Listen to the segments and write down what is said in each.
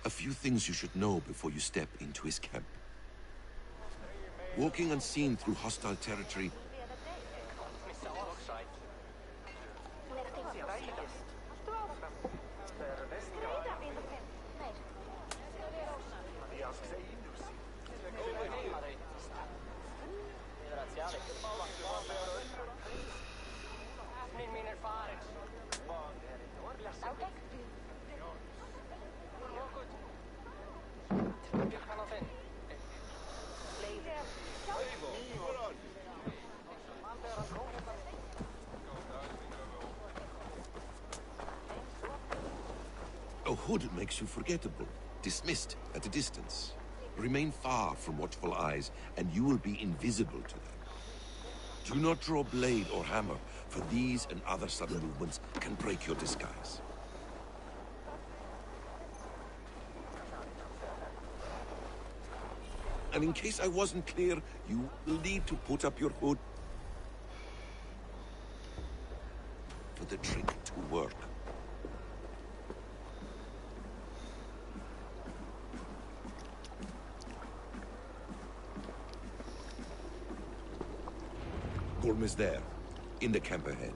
A few things you should know before you step into his camp. Walking unseen through hostile territory. A hood makes you forgettable, dismissed at a distance. Remain far from watchful eyes, and you will be invisible to them. Do not draw blade or hammer, for these and other sudden movements can break your disguise. And in case I wasn't clear, you will need to put up your hood for the trick to work. Gorm is there, in the camp ahead.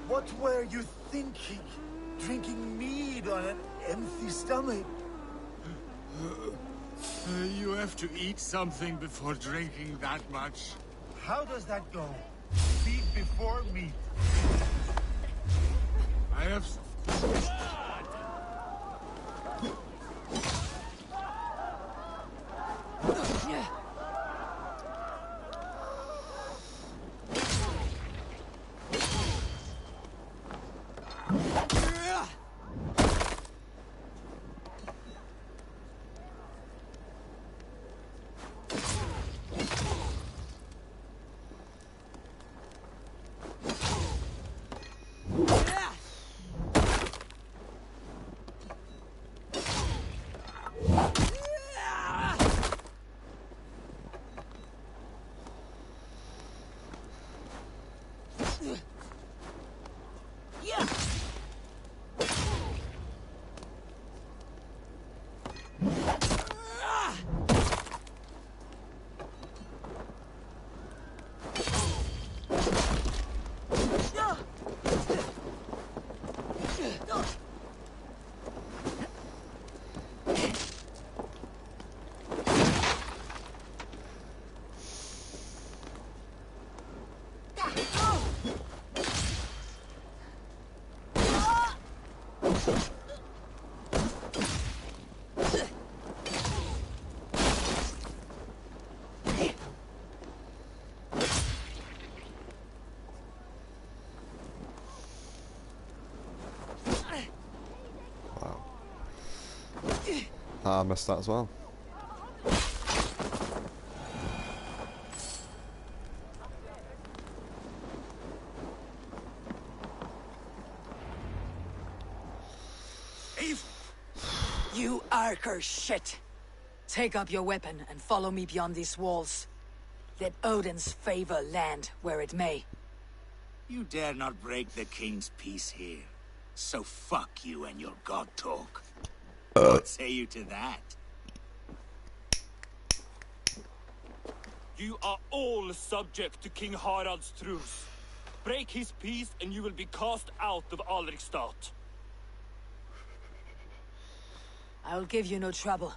What were you thinking? Drinking mead on an empty stomach? You have to eat something before drinking that much. How does that go? Feed before meat. I have... I missed that as well. You Archer shit! Take up your weapon and follow me beyond these walls. Let Odin's favor land where it may. You dare not break the king's peace here. So fuck you and your god talk. What say you to that? You are all subject to King Harald's truce. Break his peace and you will be cast out of Alrikstad. I will give you no trouble.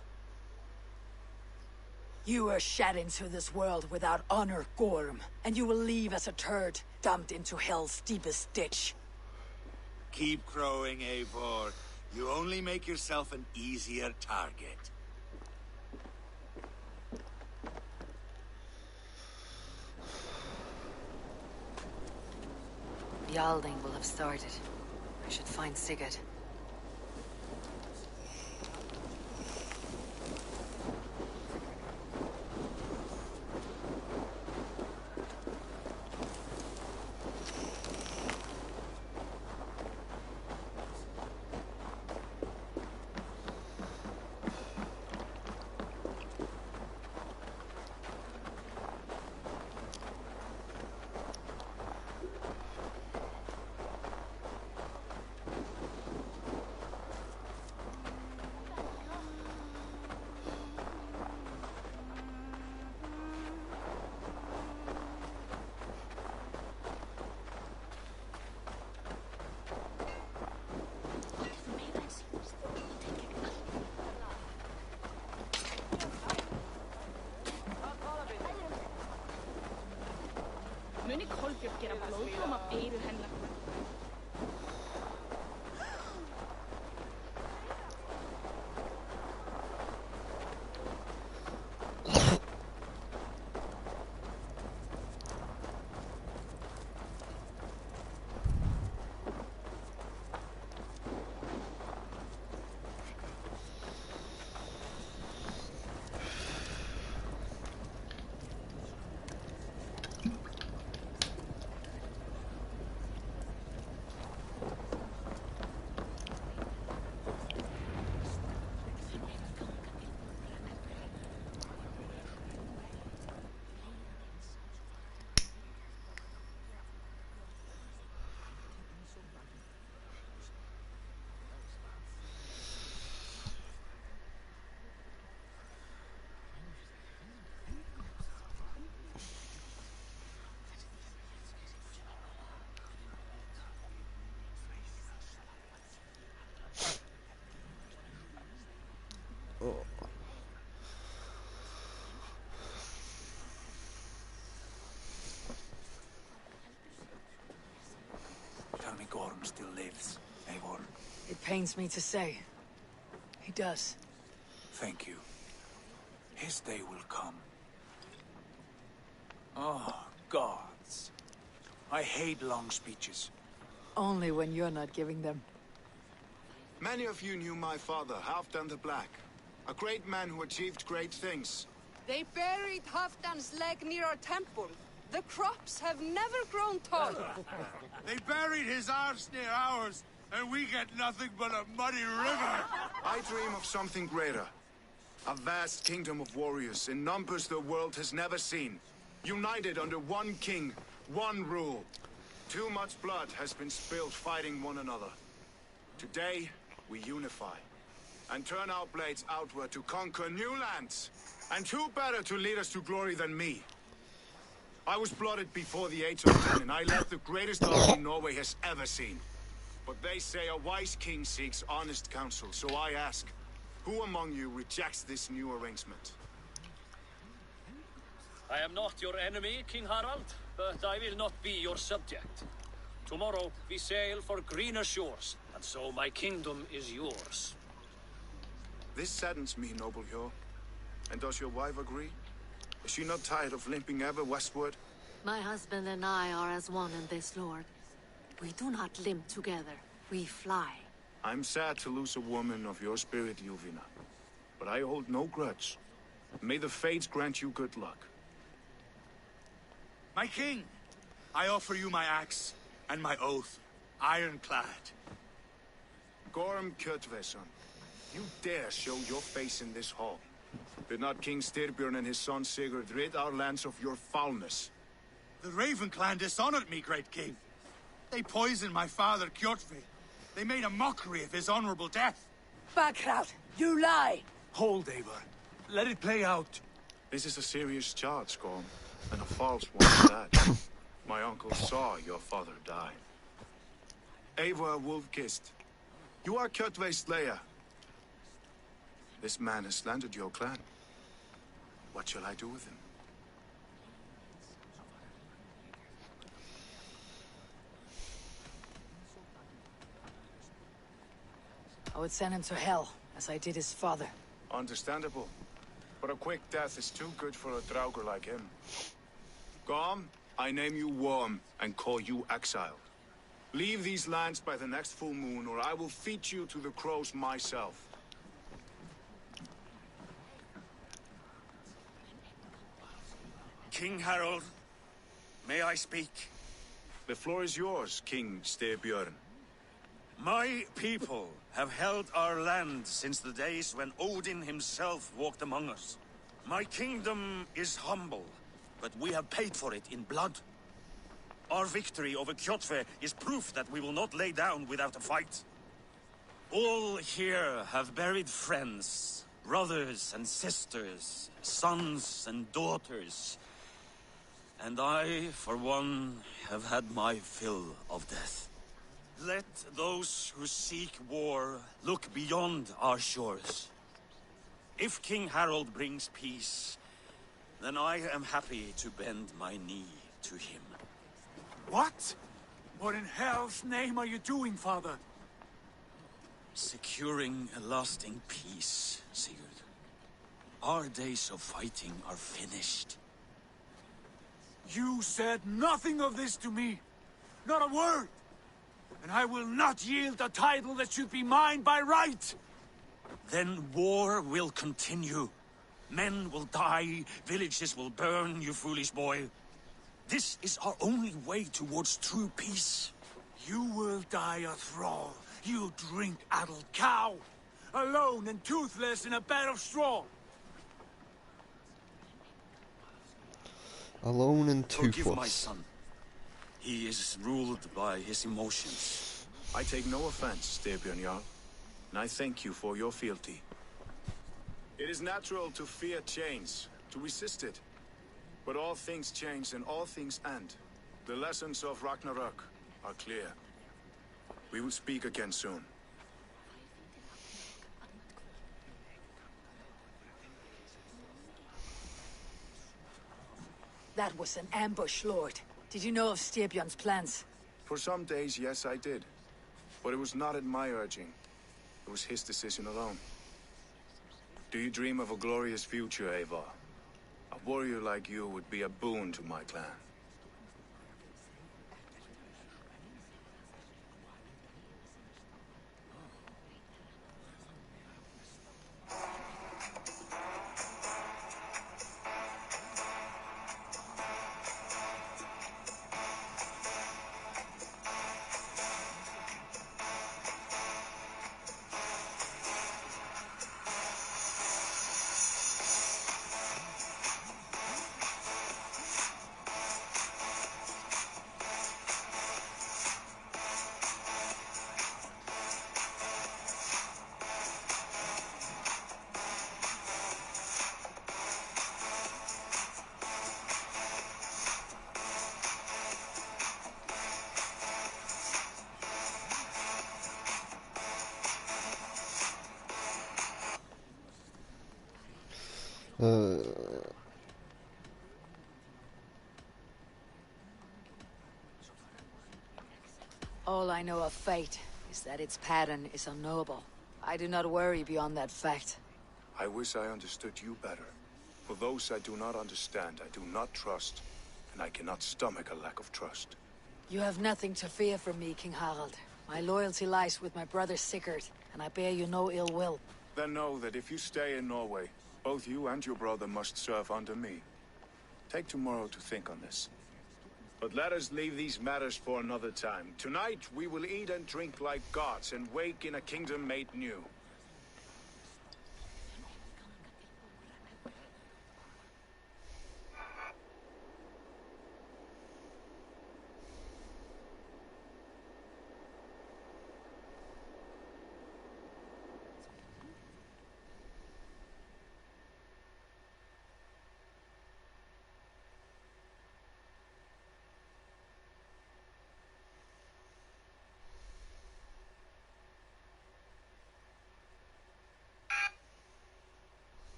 You were shed into this world without honor, Gorm, and you will leave as a turd, dumped into hell's deepest ditch. Keep crowing, Eivor. You only make yourself an easier target. The Alding will have started. I should find Sigurd. Muni Kolbjörn gera blóðblóm af eyru hennar. Tell me Gorm still lives, Eivor. It pains me to say. He does. Thank you. His day will come. Oh, gods. I hate long speeches. Only when you're not giving them. Many of you knew my father, Halfdan the Black. A great man who achieved great things. They buried Halfdan's leg near our temple. The crops have never grown taller. They buried his arse near ours, and we get nothing but a muddy river. I dream of something greater. A vast kingdom of warriors in numbers the world has never seen. United under one king, one rule. Too much blood has been spilled fighting one another. Today, we unify. And turn our blades outward to conquer new lands. And who better to lead us to glory than me? I was blooded before the age of 10, and I led the greatest army Norway has ever seen. But they say a wise king seeks honest counsel, so I ask, who among you rejects this new arrangement? I am not your enemy, King Harald, but I will not be your subject. Tomorrow we sail for greener shores, and so my kingdom is yours. This saddens me, noble Hjor. And does your wife agree? Is she not tired of limping ever westward? My husband and I are as one in this, Lord. We do not limp together. We fly. I'm sad to lose a woman of your spirit, Yuvina. But I hold no grudge. May the fates grant you good luck. My king, I offer you my axe and my oath, ironclad. Gorm Kjotveson, you dare show your face in this hall. Did not King Styrbjörn and his son Sigurd rid our lands of your foulness? The Raven clan dishonored me, great king. They poisoned my father, Kjotve. They made a mockery of his honorable death. Backrout, you lie! Hold, Eivor. Let it play out. This is a serious charge, Gorm, and a false one at that. My uncle saw your father die. Eivor Wolf-Kissed, you are Kjotve's slayer. This man has slandered your clan. What shall I do with him? I would send him to hell, as I did his father. Understandable. But a quick death is too good for a Draugr like him. Gorm, I name you Worm and call you exiled. Leave these lands by the next full moon, or I will feed you to the crows myself. King Harold, may I speak? The floor is yours, King Styrbjörn. My people have held our land since the days when Odin himself walked among us. My kingdom is humble, but we have paid for it in blood. Our victory over Kjotve is proof that we will not lay down without a fight. All here have buried friends, brothers and sisters, sons and daughters. And I, for one, have had my fill of death. Let those who seek war look beyond our shores. If King Harold brings peace, then I am happy to bend my knee to him. What? What in hell's name are you doing, father? Securing a lasting peace, Sigurd. Our days of fighting are finished. You said nothing of this to me. Not a word. And I will not yield a title that should be mine by right. Then war will continue. Men will die, villages will burn, you foolish boy. This is our only way towards true peace. You will die a thrall. You drink-addled cow. Alone and toothless in a bed of straw. Alone and Forgive my toothless. son. He is ruled by his emotions. I take no offense, Styrbjörn Jarl, and I thank you for your fealty. It is natural to fear change, to resist it. But all things change and all things end. The lessons of Ragnarok are clear. We will speak again soon. That was an ambush, Lord. Did you know of Styrbjörn's plans? For some days, yes, I did. But it was not at my urging. It was his decision alone. Do you dream of a glorious future, Eivor? A warrior like you would be a boon to my clan. All I know of fate is that its pattern is unknowable. I do not worry beyond that fact. I wish I understood you better. For those I do not understand, I do not trust, and I cannot stomach a lack of trust. You have nothing to fear from me, King Harald. My loyalty lies with my brother Sigurd, and I bear you no ill will. Then know that if you stay in Norway, both you and your brother must serve under me. Take tomorrow to think on this. But let us leave these matters for another time. Tonight we will eat and drink like gods and wake in a kingdom made new.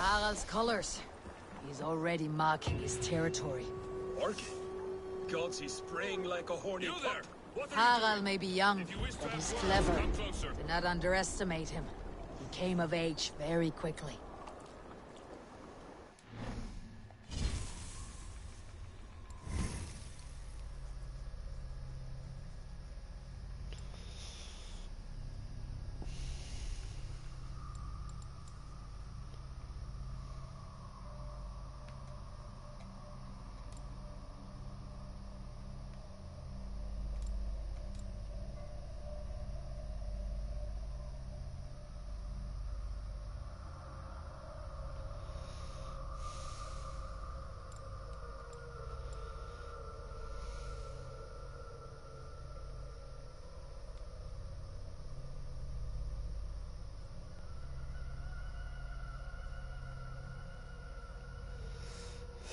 Harald's colors. He's already marking his territory. Marking? Gods, he's spraying like a horny pup. Harald may be young, but he's clever. Do not underestimate him. He came of age very quickly.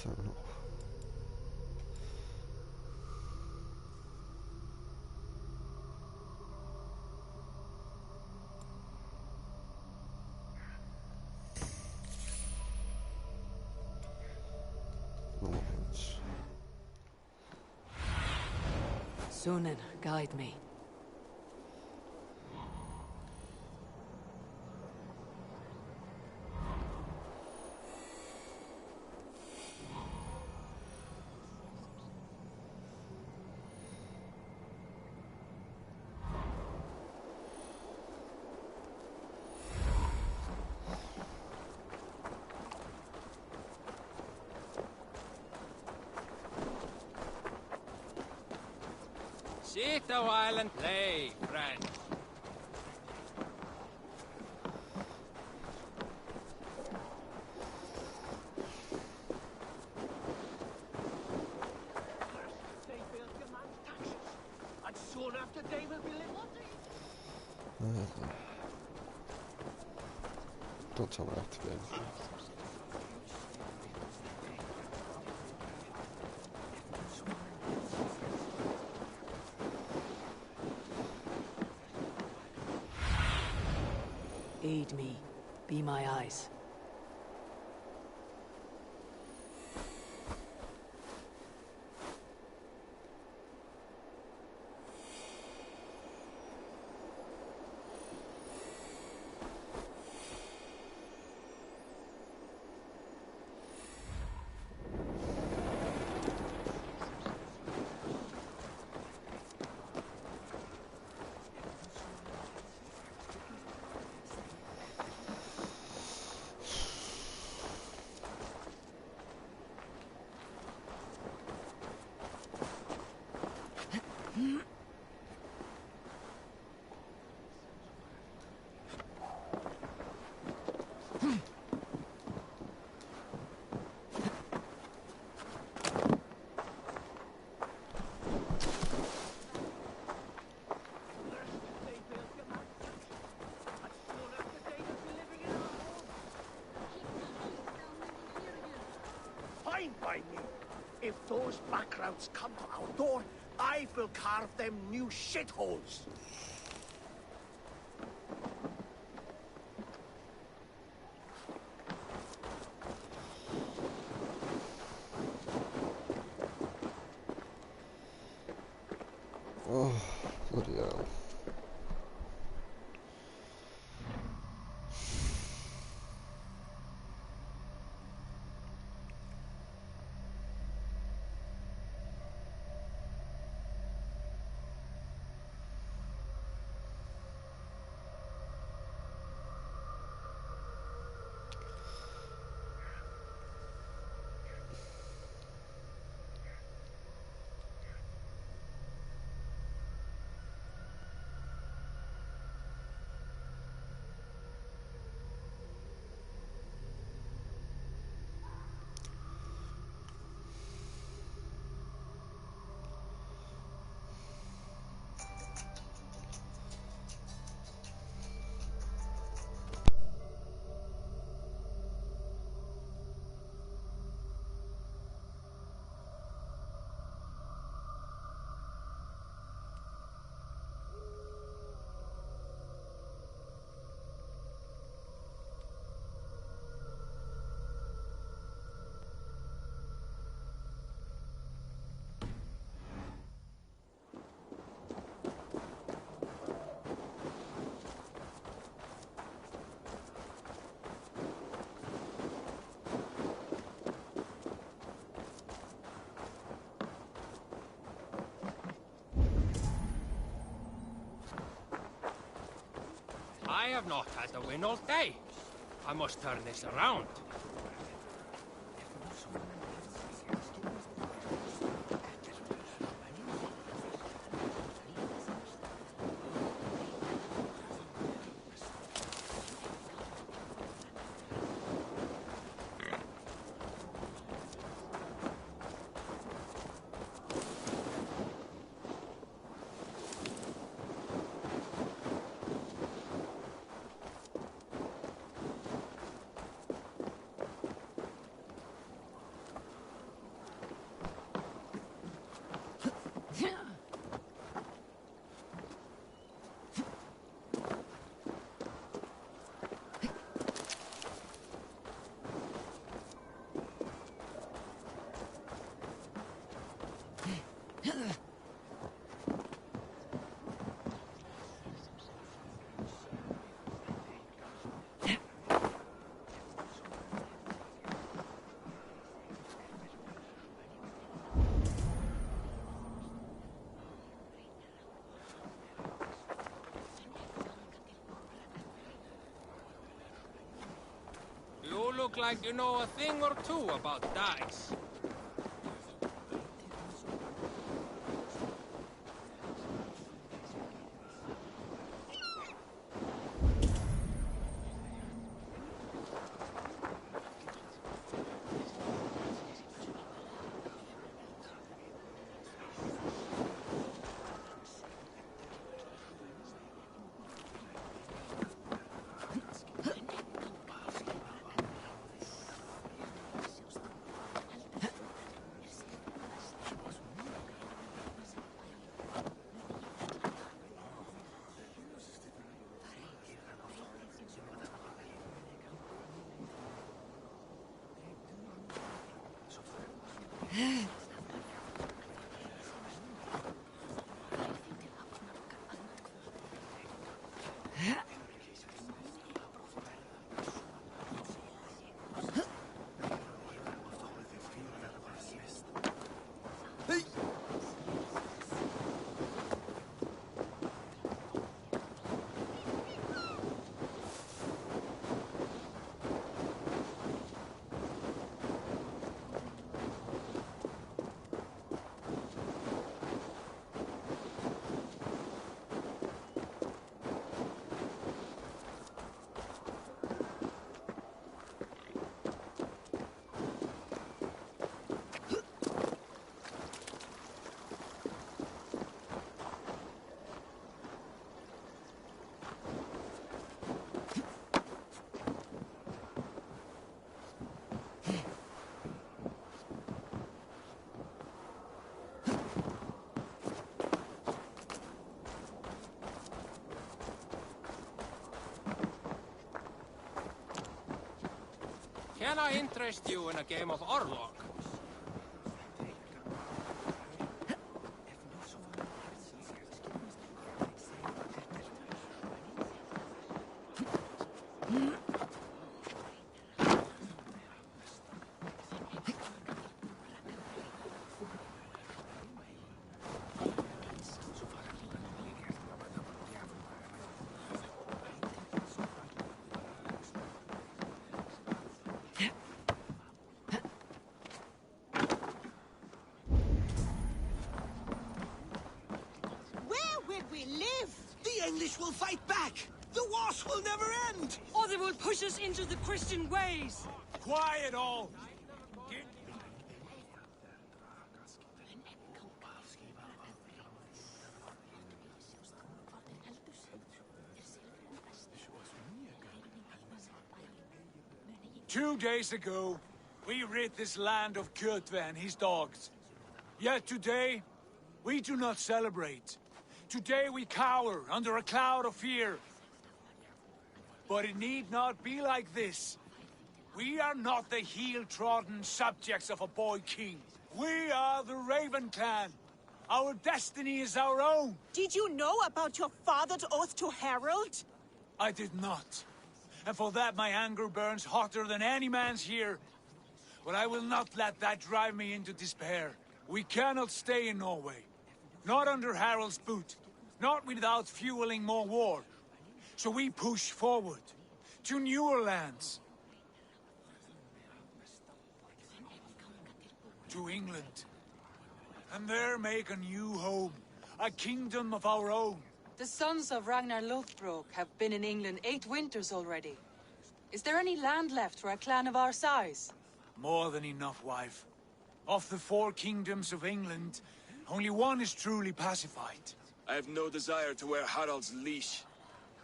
fair enough. Sunan, guide me. Sit a while and play, friend. And soon after they will be Don't tell me I have to do anything. Aid me. Be my eyes. Fine by me. If those backrouts come to our door, I will carve them new shitholes. Oh, bloody hell. I have not had a win all day. I must turn this around. look like you know a thing or two about dice. Can I interest you in a game of Orlog? The English will fight back! The wars will never end! Or they will push us into the Christian ways! Quiet all! Get... 2 days ago, we rid this land of Kjotve and his dogs. Yet today, we do not celebrate. Today we cower under a cloud of fear. But it need not be like this. We are not the heel-trodden subjects of a boy king. We are the Raven clan. Our destiny is our own. Did you know about your father's oath to Harold? I did not. And for that my anger burns hotter than any man's here. But I will not let that drive me into despair. We cannot stay in Norway. Not under Harald's boot. Not without fueling more war. So we push forward. To newer lands. To England. And there make a new home. A kingdom of our own. The sons of Ragnar Lothbrok have been in England 8 winters already. Is there any land left for a clan of our size? More than enough, wife. Of the 4 kingdoms of England, only one is truly pacified. I have no desire to wear Harald's leash.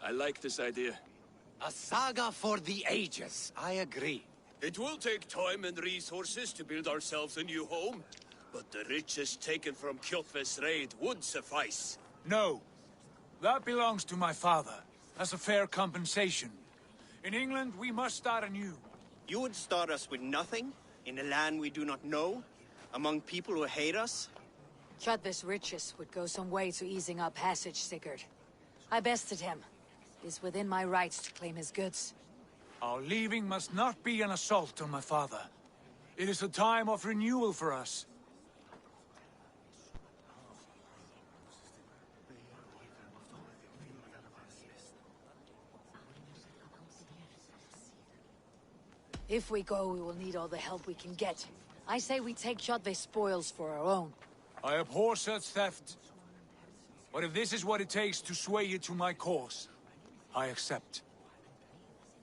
I like this idea. A saga for the ages, I agree. It will take time and resources to build ourselves a new home, but the riches taken from Kjotve's raid would suffice. No. That belongs to my father, as a fair compensation. In England, we must start anew. You would start us with nothing? In a land we do not know? Among people who hate us? Kjotve's riches would go some way to easing our passage, Sigurd. I bested him. It is within my rights to claim his goods. Our leaving must not be an assault on my father. It is a time of renewal for us. If we go, we will need all the help we can get. I say we take Kjotve's spoils for our own. I abhor such theft. But if this is what it takes to sway you to my cause, I accept.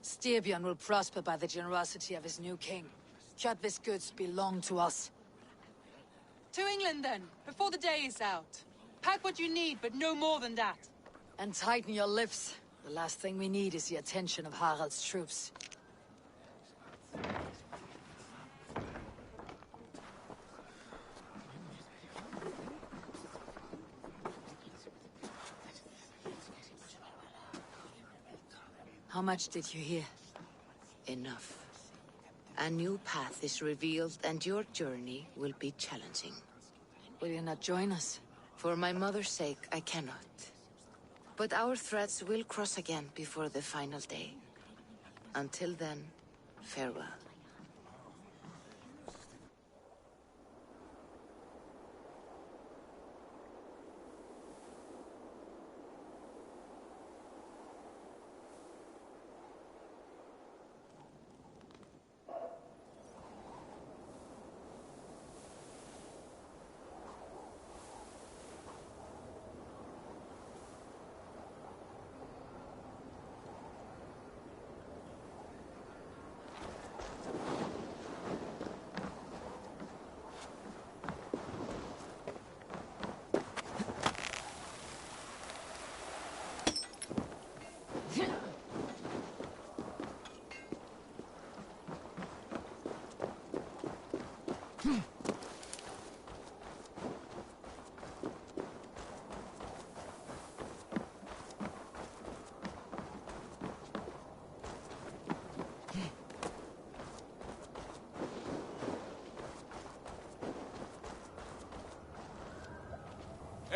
Styrbjörn will prosper by the generosity of his new king. Kjotve's goods belong to us. To England, then, before the day is out. Pack what you need, but no more than that. And tighten your lips. The last thing we need is the attention of Harald's troops. How much did you hear? Enough. A new path is revealed, and your journey will be challenging. Will you not join us? For my mother's sake, I cannot. But our threads will cross again before the final day. Until then, farewell.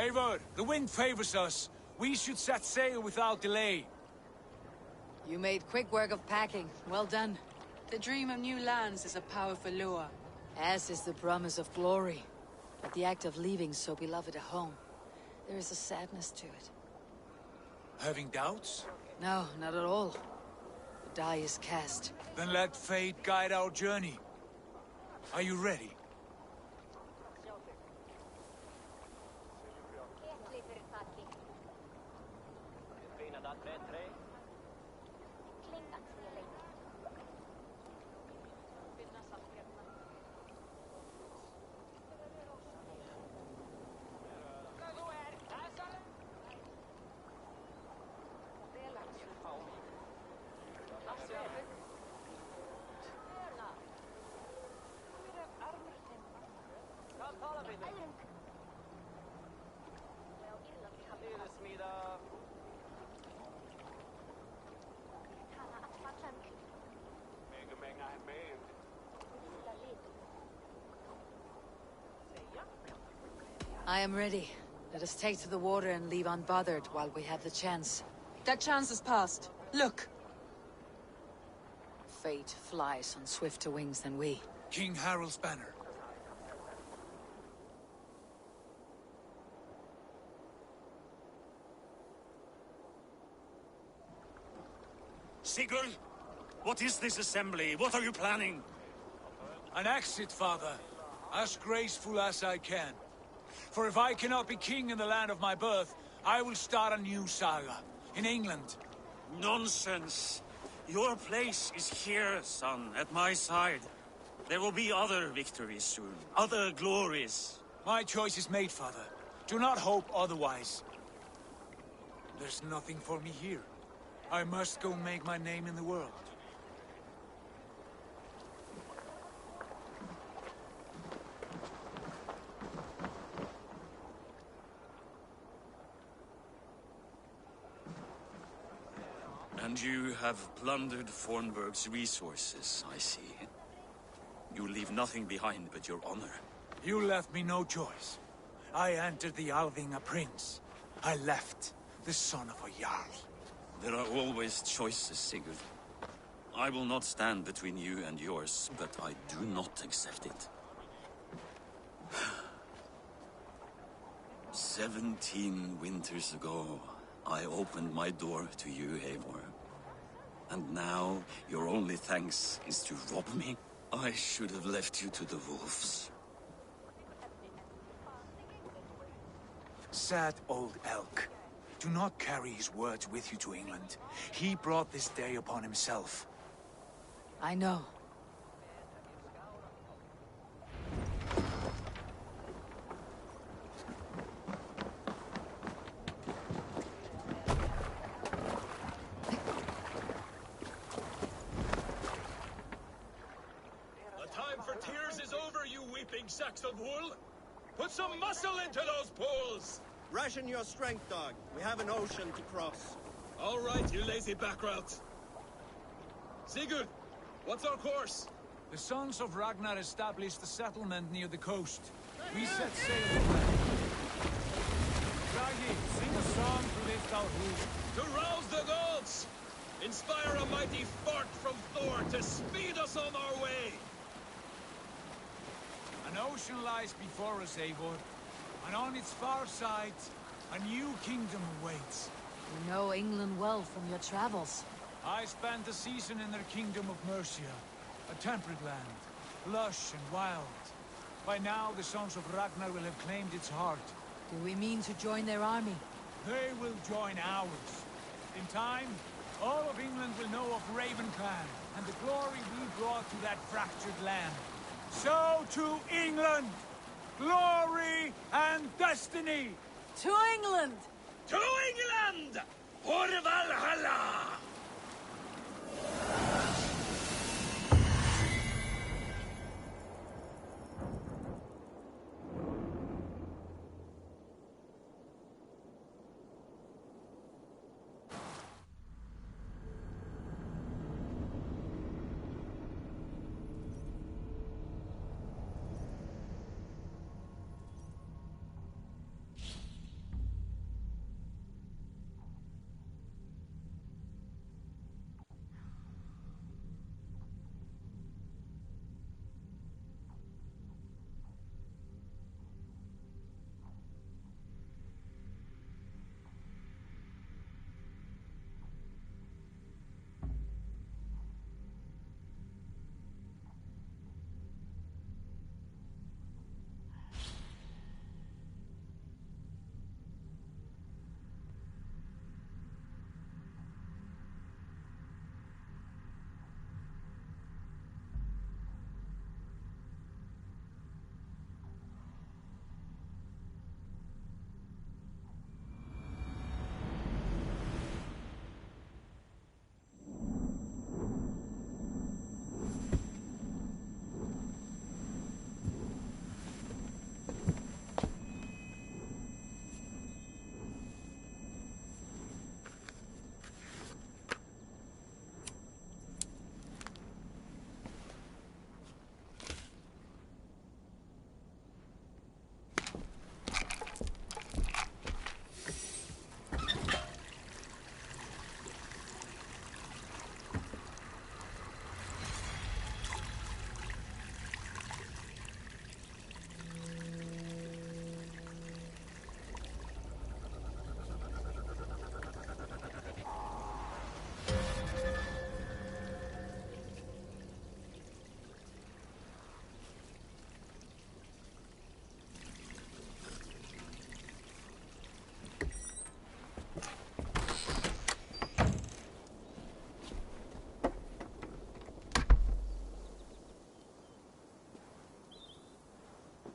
Eivor, the wind favors us. We should set sail without delay. You made quick work of packing. Well done. The dream of new lands is a powerful lure. As is the promise of glory. But the act of leaving so beloved a home, there is a sadness to it. Having doubts? No, not at all. The die is cast. Then let fate guide our journey. Are you ready? I am ready. Let us take to the water and leave unbothered while we have the chance. That chance is past. Look! Fate flies on swifter wings than we. King Harald's banner. Sigurd! What is this assembly? What are you planning? An exit, father. As graceful as I can. For if I cannot be king in the land of my birth, I will start a new saga. In England. Nonsense! Your place is here, son, at my side. There will be other victories soon. Other glories. My choice is made, father. Do not hope otherwise. There's nothing for me here. I must go make my name in the world. And you have plundered Fornburg's resources, I see. You leave nothing behind but your honor. You left me no choice. I entered the Alving a prince. I left the son of a Jarl. There are always choices, Sigurd. I will not stand between you and yours, but I do not accept it. 17 winters ago, I opened my door to you, Eivor. And now, your only thanks is to rob me? I should have left you to the wolves. Sad old elk. Do not carry his words with you to England. He brought this day upon himself. I know. The time for tears is over, you weeping sacks of wool! Put some muscle into those pulls! Ration your strength, dog. We have an ocean to cross. All right, you lazy backrout. Sigurd, what's our course? The sons of Ragnar established a settlement near the coast. We set sail for them. Bragi, sing a song to lift our hoof. To rouse the gods! Inspire a mighty fart from Thor to speed us on our way! An ocean lies before us, Eivor, and on its far side, a new kingdom awaits. You know England well from your travels. I spent a season in their kingdom of Mercia, a temperate land, lush and wild. By now, the sons of Ragnar will have claimed its heart. Do we mean to join their army? They will join ours. In time, all of England will know of Raven Clan and the glory we brought to that fractured land. So to England! Glory and destiny! To England! To England! For Valhalla!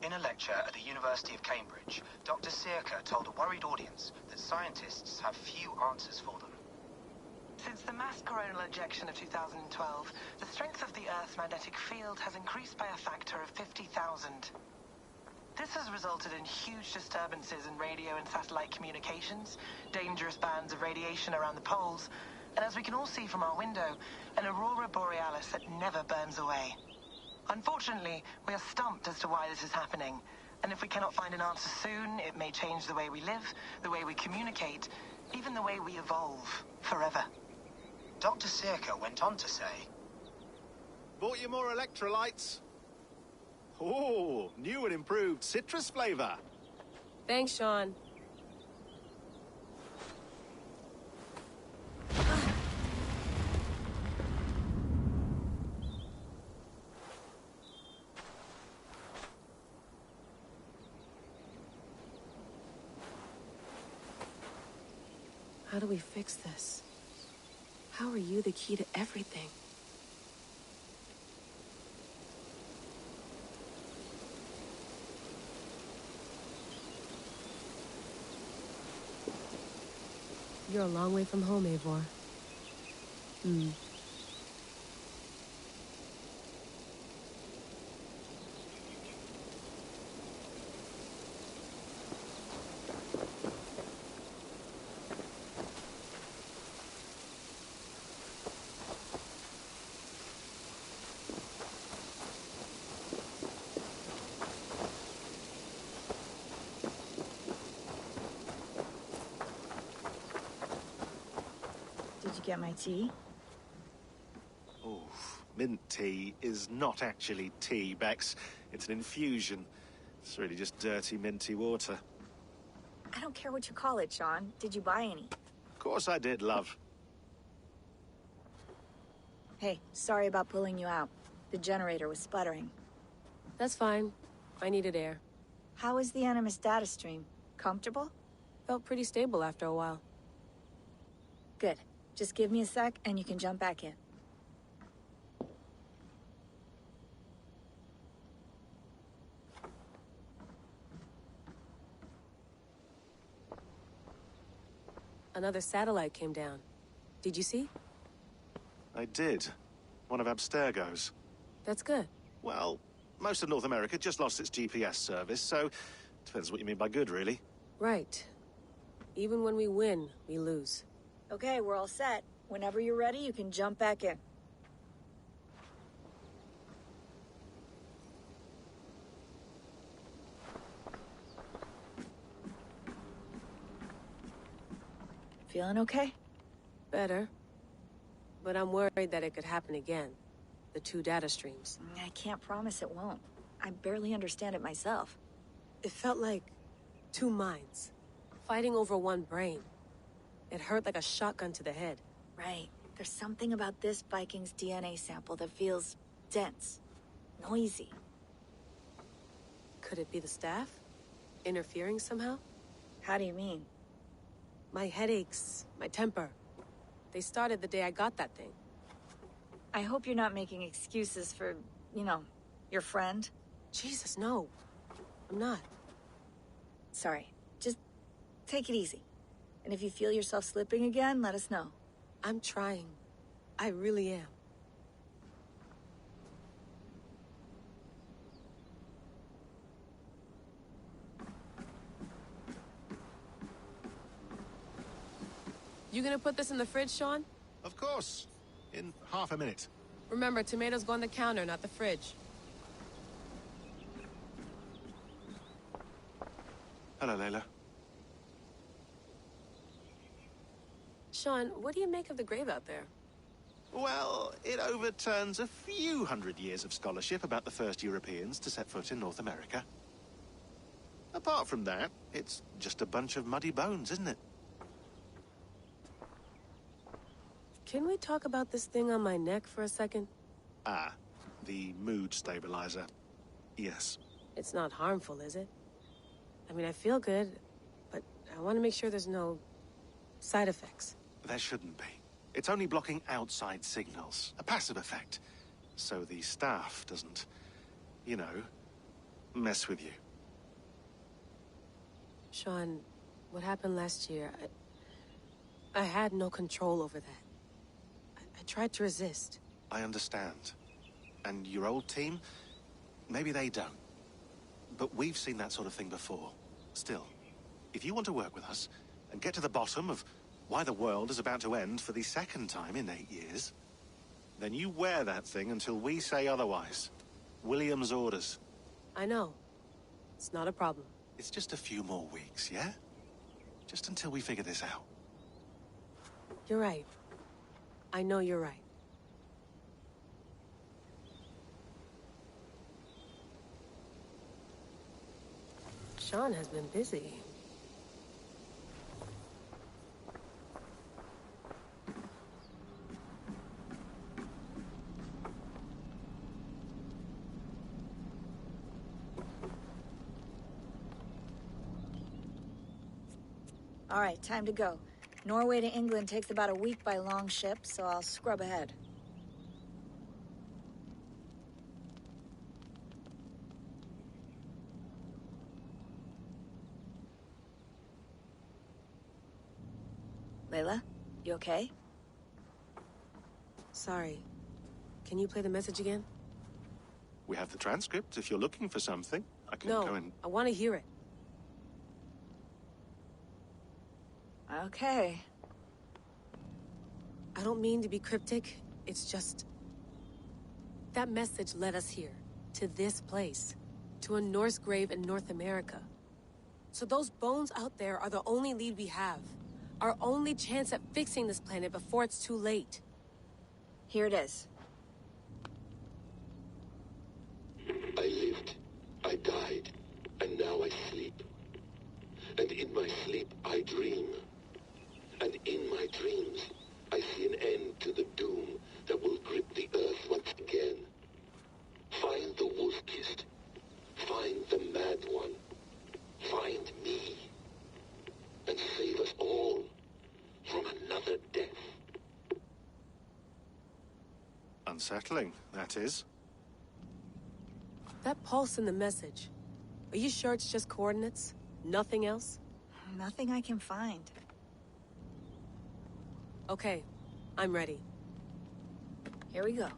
In a lecture at the University of Cambridge, Dr. Sirka told a worried audience that scientists have few answers for them. Since the mass coronal ejection of 2012, the strength of the Earth's magnetic field has increased by a factor of 50,000. This has resulted in huge disturbances in radio and satellite communications, dangerous bands of radiation around the poles, and as we can all see from our window, an aurora borealis that never burns away. Unfortunately, we are stumped as to why this is happening, and if we cannot find an answer soon, it may change the way we live, the way we communicate, even the way we evolve, forever. Dr. Sirka went on to say, Bought you more electrolytes? Oh, new and improved citrus flavor. Thanks, Sean. How do we fix this? How are you the key to everything? You're a long way from home, Eivor. Did you get my tea? Oh, mint tea is not actually tea, Bex. It's an infusion. It's really just dirty, minty water. I don't care what you call it, Sean. Did you buy any? Of course I did, love. Hey, sorry about pulling you out. The generator was sputtering. That's fine. I needed air. How is the Animus data stream? Comfortable? Felt pretty stable after a while. Good. Just give me a sec and you can jump back in. Another satellite came down. Did you see? I did. One of Abstergo's. That's good. Well, most of North America just lost its GPS service, so depends what you mean by good, really. Right. Even when we win, we lose. Okay, we're all set. Whenever you're ready, you can jump back in. Feeling okay? Better. But I'm worried that it could happen again. The two data streams. I can't promise it won't. I barely understand it myself. It felt like two minds, fighting over one brain. It hurt like a shotgun to the head. Right. There's something about this Viking's DNA sample that feels dense, noisy. Could it be the staff? Interfering somehow? How do you mean? My headaches, my temper. They started the day I got that thing. I hope you're not making excuses for, you know, your friend. Jesus, no. I'm not. Sorry. Just take it easy. And if you feel yourself slipping again, let us know. I'm trying. I really am. You gonna put this in the fridge, Sean? Of course. In half a minute. Remember, tomatoes go on the counter, not the fridge. Hello, Layla. Sean, what do you make of the grave out there? Well, it overturns a few hundred years of scholarship about the first Europeans to set foot in North America. Apart from that, it's just a bunch of muddy bones, isn't it? Can we talk about this thing on my neck for a second? Ah, the mood stabilizer. Yes. It's not harmful, is it? I mean, I feel good, but I want to make sure there's no side effects. There shouldn't be. It's only blocking outside signals, a passive effect. So the staff doesn't, you know, mess with you. Sean, what happened last year, I had no control over that. I tried to resist. I understand. And your old team, maybe they don't. But we've seen that sort of thing before. Still, if you want to work with us and get to the bottom of why the world is about to end for the second time in 8 years, then you wear that thing until we say otherwise. William's orders. I know. It's not a problem. It's just a few more weeks, yeah? Just until we figure this out. You're right. I know you're right. Sean has been busy. All right, time to go. Norway to England takes about a week by long ship, so I'll scrub ahead. Layla, you okay? Sorry. Can you play the message again? We have the transcript if you're looking for something. I can No, go and... I want to hear it. Okay. I don't mean to be cryptic. It's just... That message led us here. To this place. To a Norse grave in North America. So those bones out there are the only lead we have. Our only chance at fixing this planet before it's too late. Here it is. I lived, I died, and now I sleep. And in my sleep I dream. And in my dreams I see an end to the doom that will grip the earth once again. Find the wolf-kissed. Find the mad one. Find me. And save us all from another death. Unsettling, that is. That pulse in the message. Are you sure it's just coordinates? Nothing else? Nothing I can find. Okay, I'm ready. Here we go.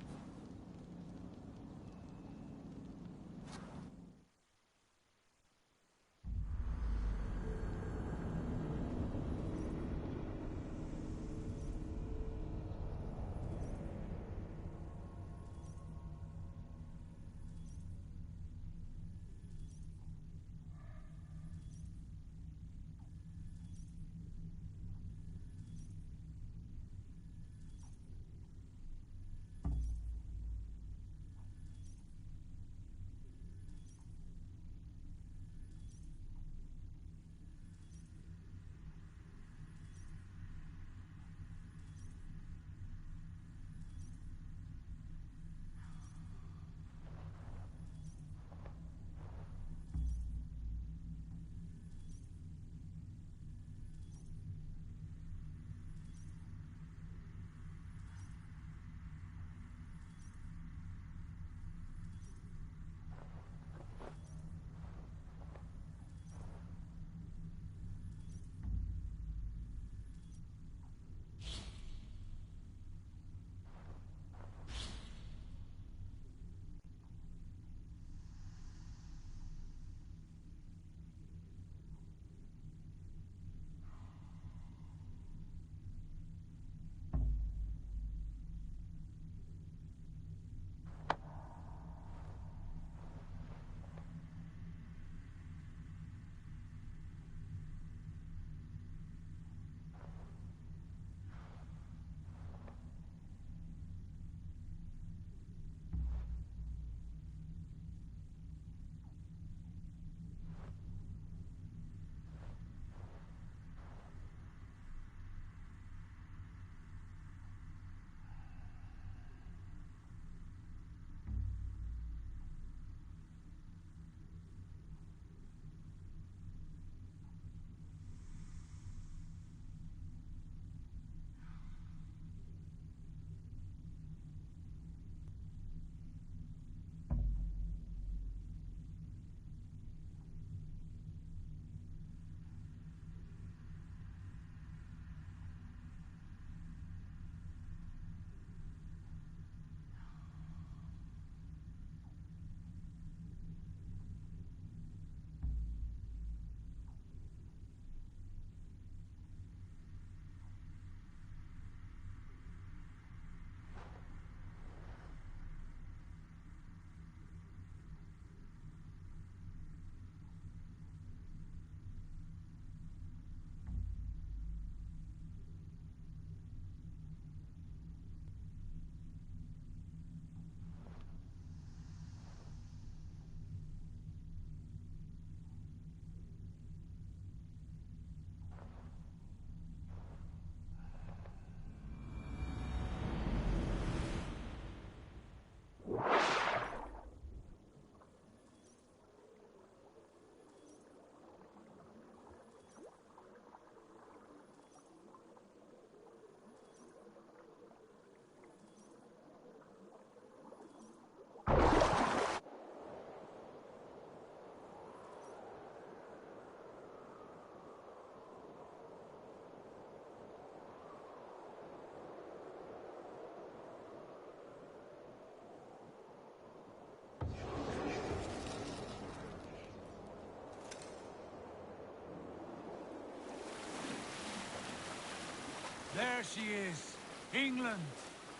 There she is. England.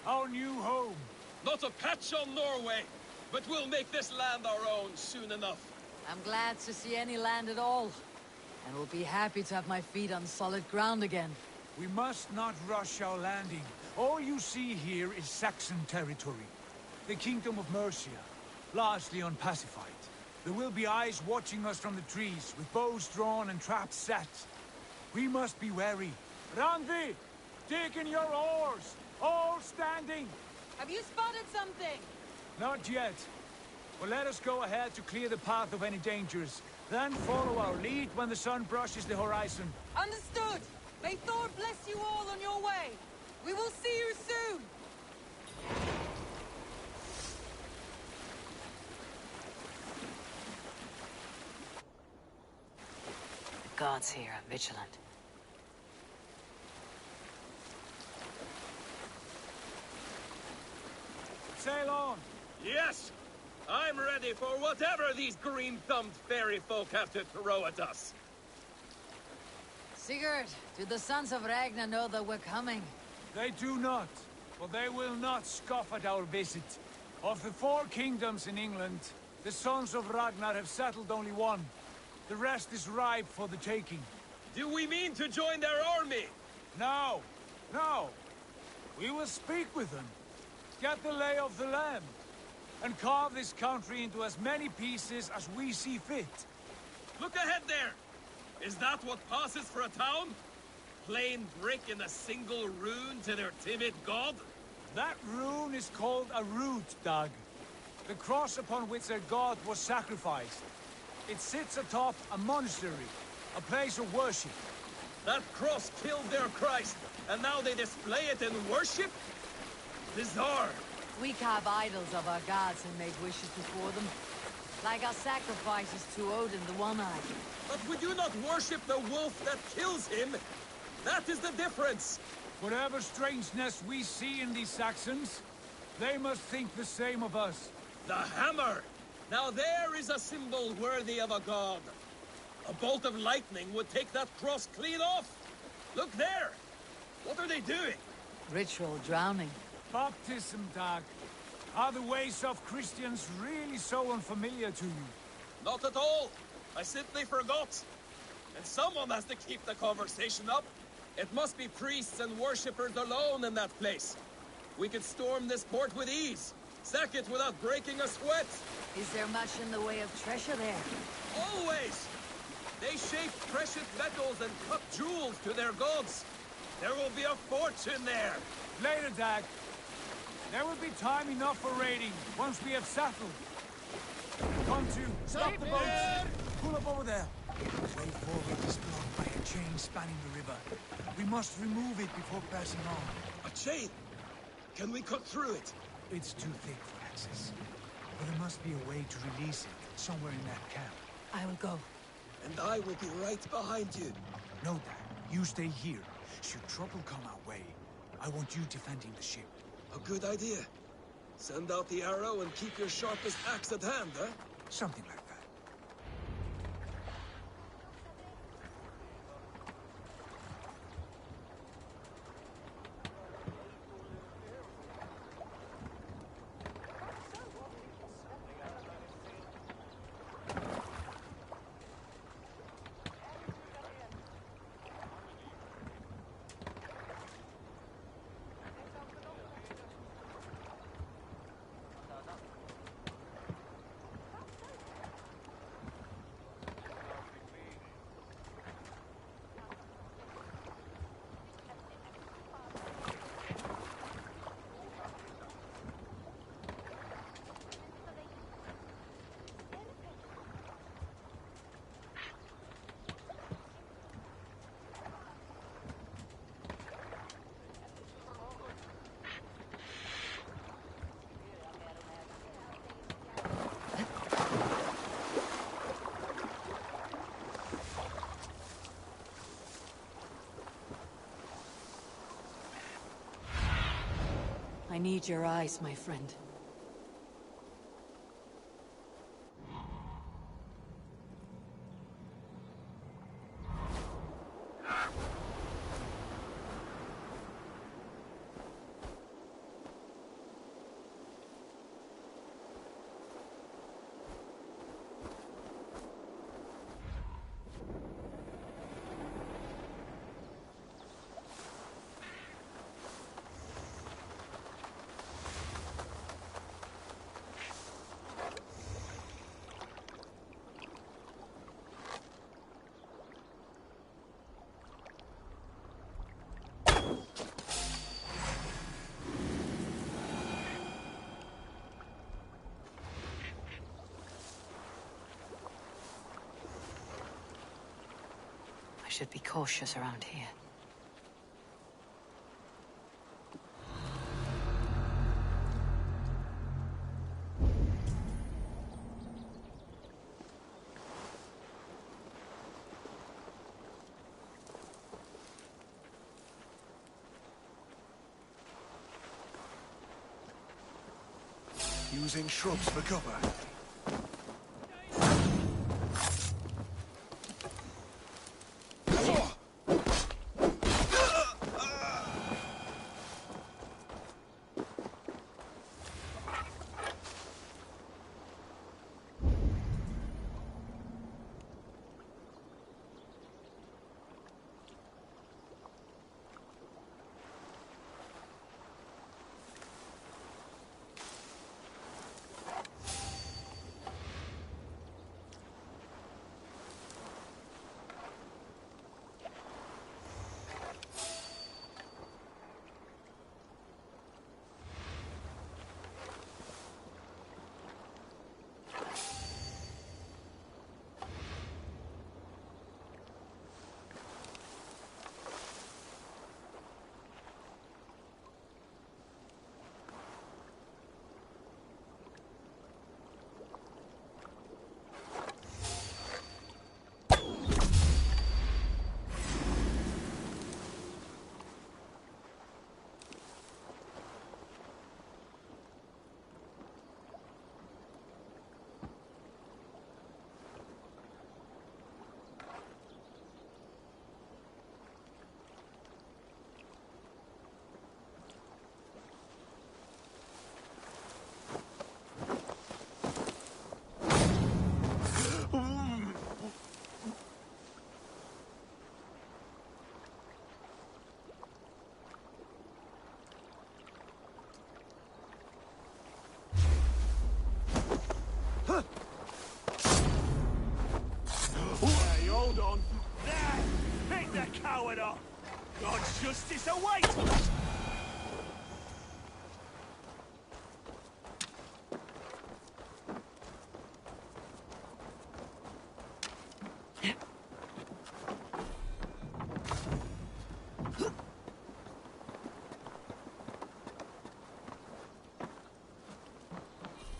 Our new home. Not a patch on Norway, but we'll make this land our own soon enough. I'm glad to see any land at all. And will be happy to have my feet on solid ground again. We must not rush our landing. All you see here is Saxon territory. The Kingdom of Mercia, largely unpacified. There will be eyes watching us from the trees, with bows drawn and traps set. We must be wary. Randi! Dig in your oars! All standing! Have you spotted something? Not yet. But let us go ahead to clear the path of any dangers. Then follow our lead when the sun brushes the horizon. Understood! May Thor bless you all on your way! We will see you soon! The gods here are vigilant. Sail on! Yes! I'm ready for whatever these green-thumbed fairy folk have to throw at us. Sigurd, do the sons of Ragnar know that we're coming? They do not, but they will not scoff at our visit. Of the 4 kingdoms in England, the sons of Ragnar have settled only one. The rest is ripe for the taking. Do we mean to join their army? No, no. We will speak with them, get the lay of the land, and carve this country into as many pieces as we see fit. Look ahead there! Is that what passes for a town? Plain brick in a single rune to their timid god? That rune is called a root, Dag. The cross upon which their god was sacrificed. It sits atop a monastery, a place of worship. That cross killed their Christ, and now they display it in worship? Bizarre. We carve idols of our gods and make wishes before them. Like our sacrifices to Odin the One-Eyed. But would you not worship the wolf that kills him? That is the difference! Whatever strangeness we see in these Saxons, they must think the same of us. The hammer! Now there is a symbol worthy of a god. A bolt of lightning would take that cross clean off! Look there! What are they doing? Ritual drowning. Baptism, Dag. Are the ways of Christians really so unfamiliar to you? Not at all! I simply forgot. And someone has to keep the conversation up. It must be priests and worshippers alone in that place. We could storm this port with ease. Sack it without breaking a sweat. Is there much in the way of treasure there? Always! They shape precious metals and cut jewels to their gods. There will be a fortune there. Later, Dag. There will be time enough for raiding, once we have settled. Come to, stop the boats! Pull up over there. The way forward is blocked by a chain spanning the river. We must remove it before passing on. A chain? Can we cut through it? It's too thick for access. But there must be a way to release it, somewhere in that camp. I will go. And I will be right behind you. No, Dad. You stay here. Should trouble come our way, I want you defending the ship. A good idea. Send out the arrow and keep your sharpest axe at hand, huh? Something like that. I need your eyes, my friend. should be cautious around here. Using shrubs for cover. Hold on. There! Pick the coward up! God's justice awaits!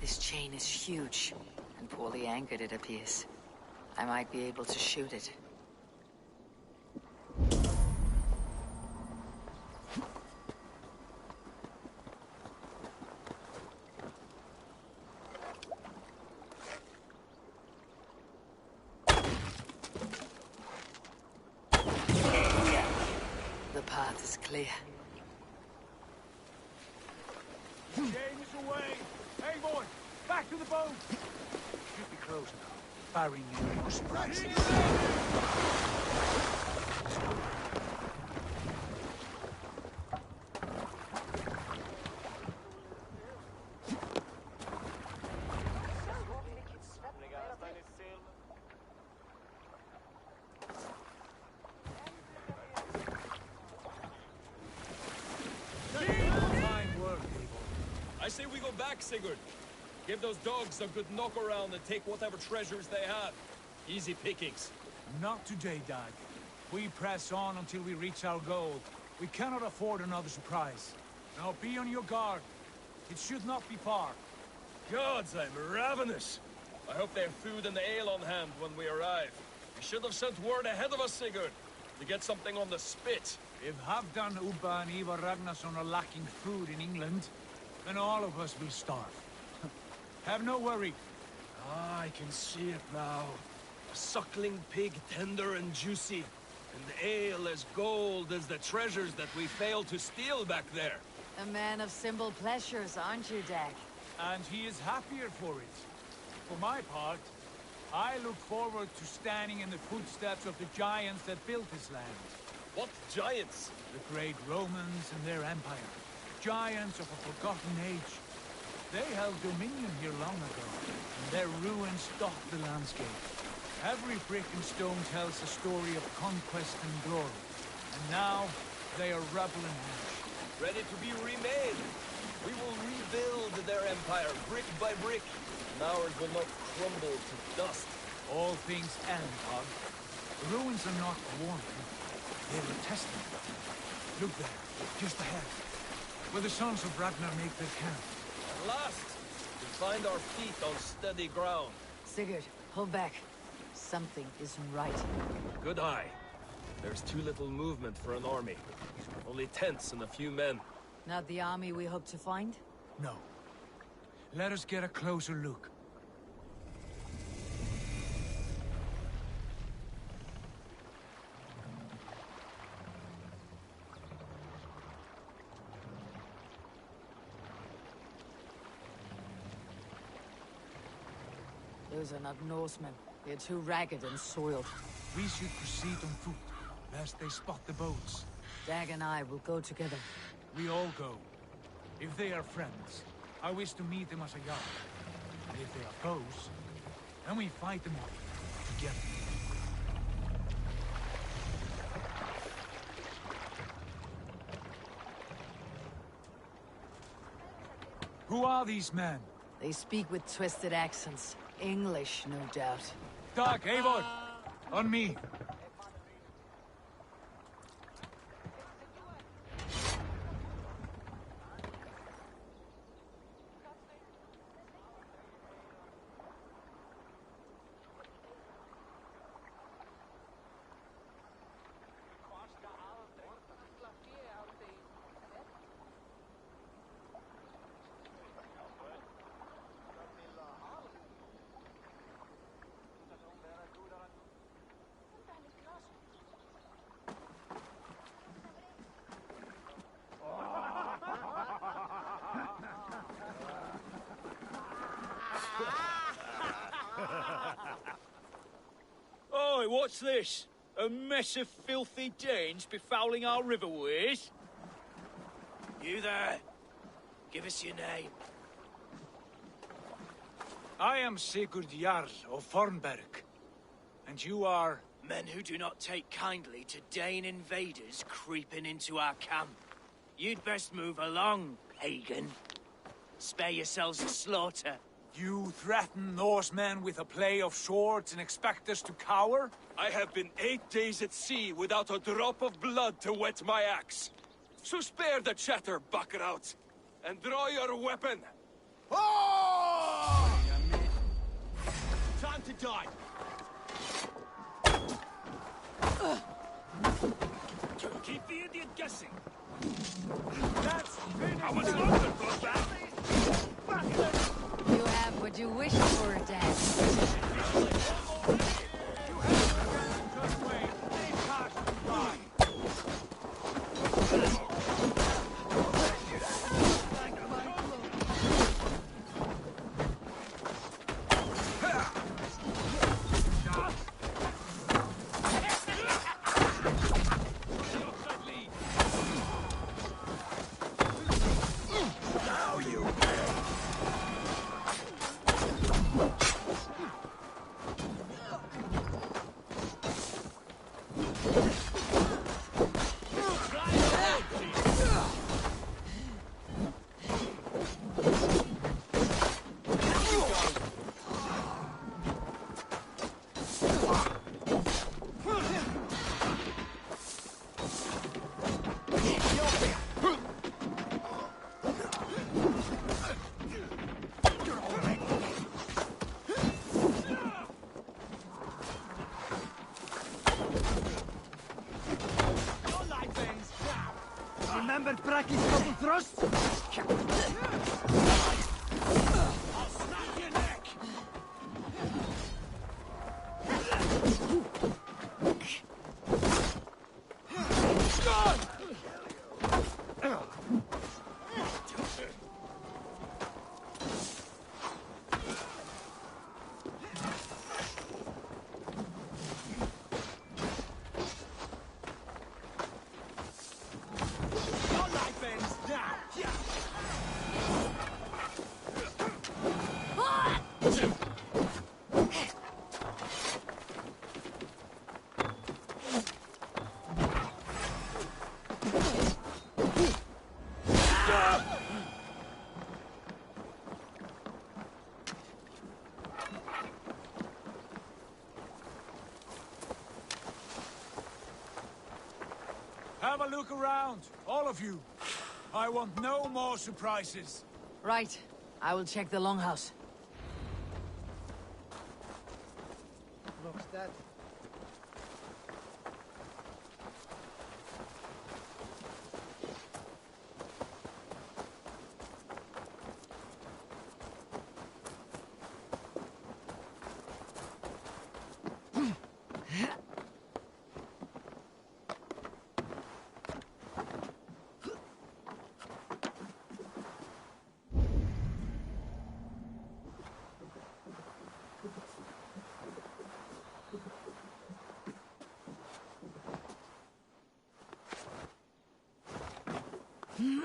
This chain is huge, and poorly anchored, it appears. I might be able to shoot it. The path is clear. James away! Hey, boy! Back to the boat! Should be close now. Firing any more surprises. I say we go back, Sigurd. Give those dogs a good knock around and take whatever treasures they have. Easy pickings. Not today, Dag. We press on until we reach our goal. We cannot afford another surprise. Now be on your guard. It should not be far. Gods, I'm ravenous. I hope they have food and ale on hand when we arrive. We should have sent word ahead of us, Sigurd, to get something on the spit. If Halfdan, Ubba and Ivar Ragnarsson are lacking food in England, then all of us will starve. Have no worry. Ah, I can see it now. A suckling pig, tender and juicy. And ale as gold as the treasures that we failed to steal back there. A man of simple pleasures, aren't you, Dag? And he is happier for it. For my part, I look forward to standing in the footsteps of the giants that built this land. What giants? The great Romans and their empire. Giants of a forgotten age. They held dominion here long ago, and their ruins dot the landscape. Every brick and stone tells a story of conquest and glory. And now, they are rubble and ash. Ready to be remade. We will rebuild their empire, brick by brick. And ours will not crumble to dust. All things end, Hog. The ruins are not warning. They're a testament. Look there, just ahead. Where the sons of Ragnar make their camp. At last, we find our feet on steady ground. Sigurd, hold back. Something isn't right. Good eye. There's too little movement for an army. Only tents and a few men. Not the army we hope to find? No. Let us get a closer look. Those are not Norsemen. They're too ragged and soiled. We should proceed on foot, lest they spot the boats. Dag and I will go together. We all go. If they are friends, I wish to meet them as a yard. And if they are foes, then we fight them all together. Who are these men? They speak with twisted accents. English, no doubt. Dag, Eivor! On me! Oi, what's this? A mess of filthy Danes befouling our riverways? You there. Give us your name. I am Sigurd Jarl of Fornberg. And you are... Men who do not take kindly to Dane invaders creeping into our camp. You'd best move along, pagan. Spare yourselves the slaughter. You threaten Norsemen with a play of swords and expect us to cower? I have been 8 days at sea without a drop of blood to wet my axe. So spare the chatter, buckerout, and draw your weapon. Oh! Time to die. Keep the idiot guessing. That's finished. How much longer, Brokeback? You have what you wish for, Dad. Just wait. Leave caution by. Remember Bracky's double thrust? I'll snap your neck! a look around, all of you. I want no more surprises. Right. I will check the longhouse. Looks dead.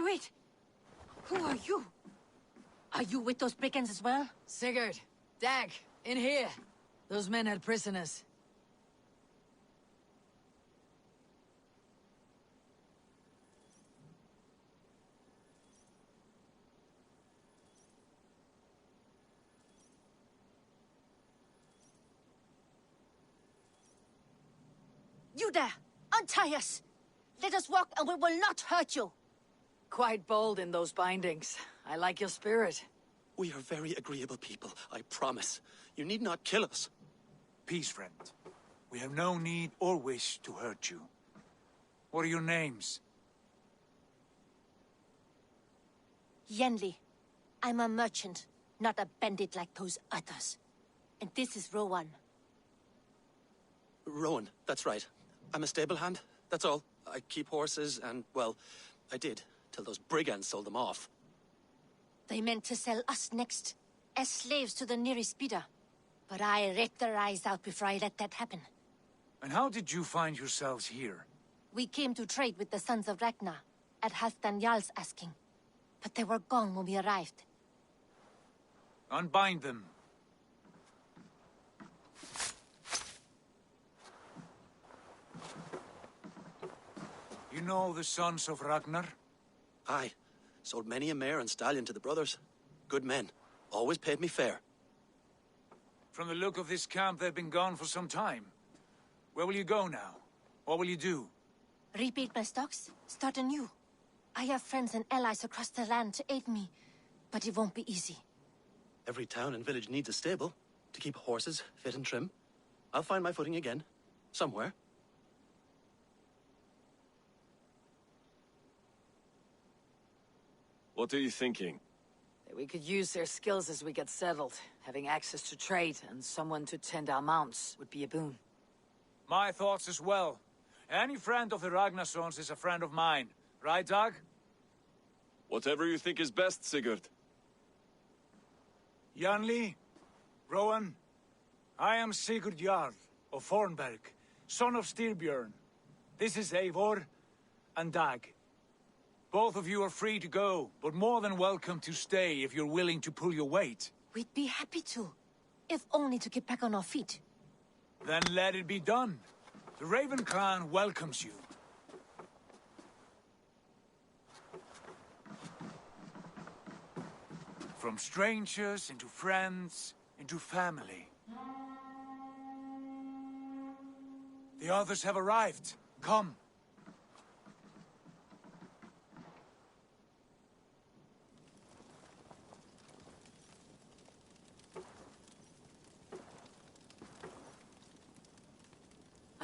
Wait! Who are you? Are you with those brigands as well? Sigurd, Dag, in here. Those men had prisoners. You there! Untie us! Let us walk and we will not hurt you! Quite bold in those bindings. I like your spirit. We are very agreeable people, I promise. You need not kill us. Peace, friend. We have no need or wish to hurt you. What are your names? Yenli. I'm a merchant, not a bandit like those others. And this is Rowan. Rowan, that's right. I'm a stable hand, that's all. I keep horses and, well, I did, till those brigands sold them off. They meant to sell us next, as slaves to the nearest bidder. But I ripped their eyes out before I let that happen. And how did you find yourselves here? We came to trade with the Sons of Ragnar, at Halfdan Jarl's asking. But they were gone when we arrived. Unbind them. You know the Sons of Ragnar? Aye. Sold many a mare and stallion to the brothers. Good men. Always paid me fair. From the look of this camp, they've been gone for some time. Where will you go now? What will you do? Rebuild my stocks, start anew. I have friends and allies across the land to aid me, but it won't be easy. Every town and village needs a stable to keep horses fit and trim. I'll find my footing again. Somewhere. What are you thinking? That we could use their skills as we get settled. Having access to trade and someone to tend our mounts would be a boon. My thoughts as well. Any friend of the Ragnarsons is a friend of mine. Right, Dag? Whatever you think is best, Sigurd. Janli, Rowan, I am Sigurd Jarl of Fornberg, son of Styrbjörn. This is Eivor and Dag. Both of you are free to go, but more than welcome to stay if you're willing to pull your weight. We'd be happy to, if only to get back on our feet. Then let it be done. The Raven Clan welcomes you. From strangers into friends, into family. The others have arrived. Come.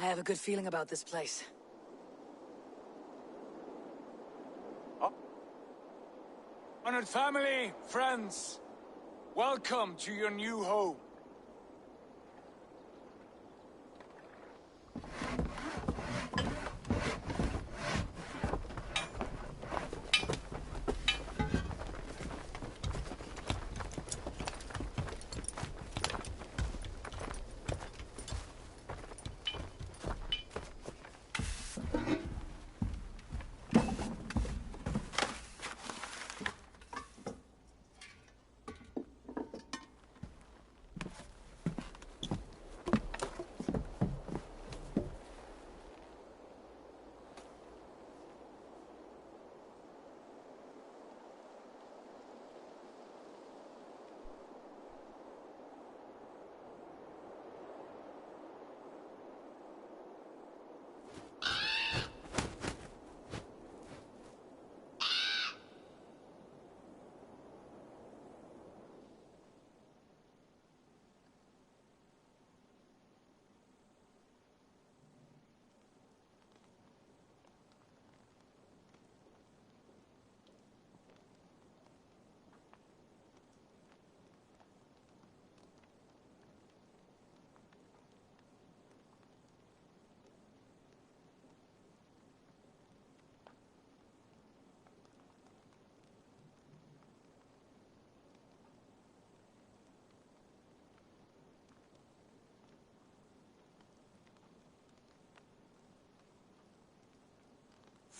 I have a good feeling about this place. Honored family, friends, welcome to your new home.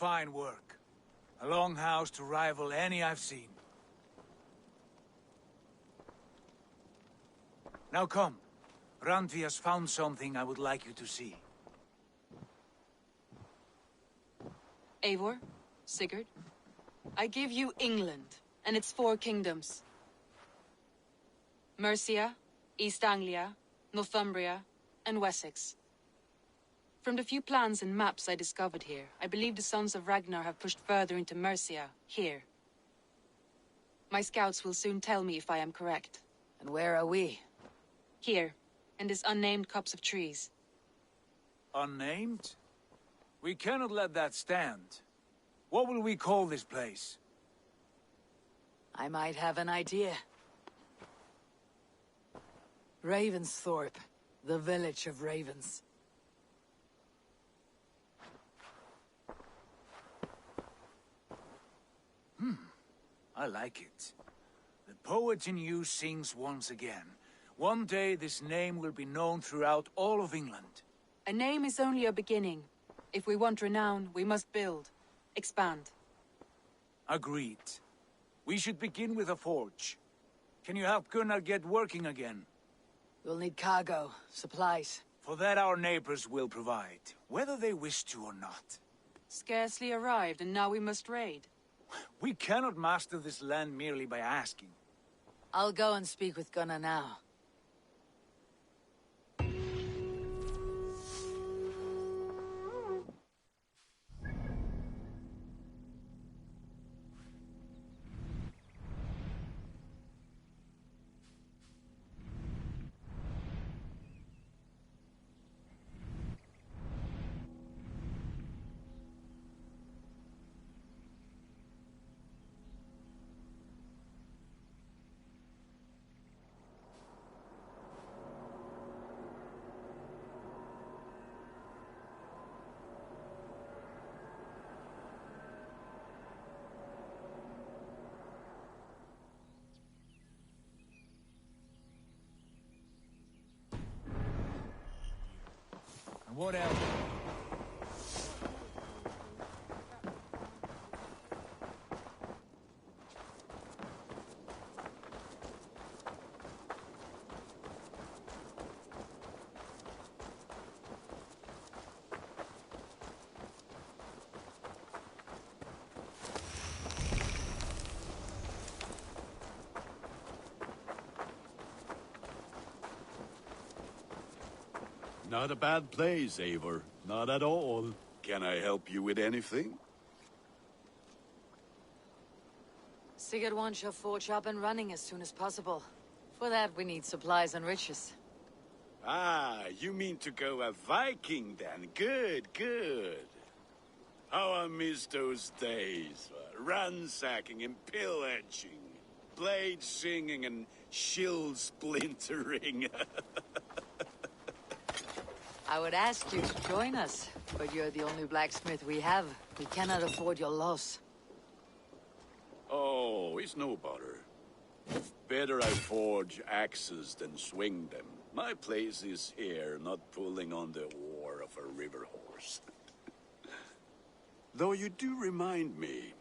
fine work. A longhouse to rival any I've seen. Now come. Randvi has found something I would like you to see. Eivor, Sigurd, I give you England and its 4 kingdoms. Mercia, East Anglia, Northumbria, and Wessex. From the few plans and maps I discovered here, I believe the Sons of Ragnar have pushed further into Mercia, here. My scouts will soon tell me if I am correct. And where are we? Here, in this unnamed copse of trees. Unnamed? We cannot let that stand. What will we call this place? I might have an idea. Ravensthorpe, the village of ravens. I like it. The poet in you sings once again. One day this name will be known throughout all of England. A name is only a beginning. If we want renown, we must build. Expand. Agreed. We should begin with a forge. Can you help Gunnar get working again? We'll need cargo, supplies. For that our neighbors will provide, whether they wish to or not. Scarcely arrived, and now we must raid. We cannot master this land merely by asking. I'll go and speak with Gunnar now. And what else? Not a bad place, Eivor. Not at all. Can I help you with anything? Sigurd wants your forge up and running as soon as possible. For that, we need supplies and riches. Ah, you mean to go a Viking then? Good, good. How I miss those days. Ransacking and pillaging. Blade singing and shield splintering. I would ask you to join us, but you're the only blacksmith we have. We cannot afford your loss. Oh, it's no bother. Better I forge axes than swing them. My place is here, not pulling on the oar of a river horse. Though you do remind me,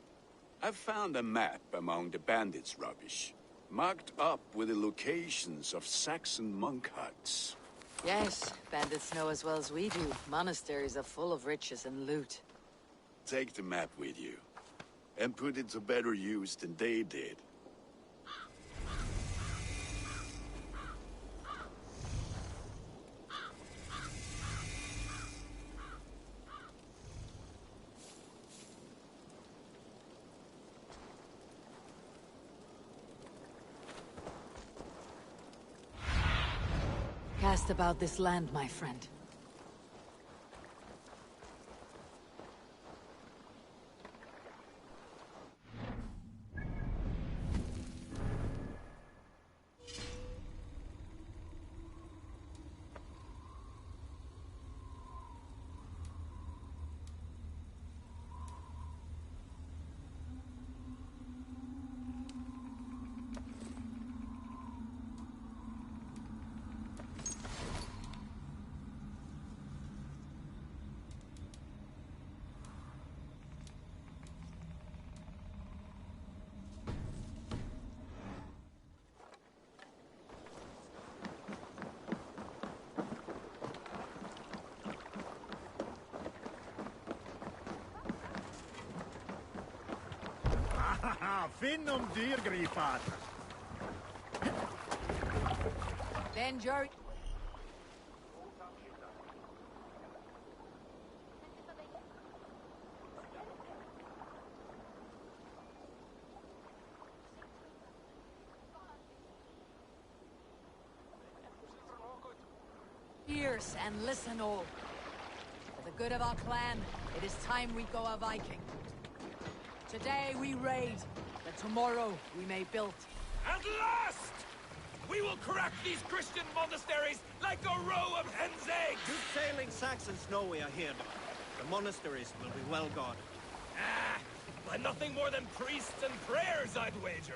I found a map among the bandits' rubbish, marked up with the locations of Saxon monk huts. Yes, bandits know as well as we do. Monasteries are full of riches and loot. Take the map with you, and put it to better use than they did. Cast about this land, my friend. Finn dyrgripar. Bend your... ears and listen all. For the good of our clan, it is time we go a Viking. Today we raid, that tomorrow we may build. At last! We will crack these Christian monasteries like a row of hen's eggs! Good sailing Saxons know we are here, Doc. The monasteries will be well guarded. Ah, by nothing more than priests and prayers, I'd wager.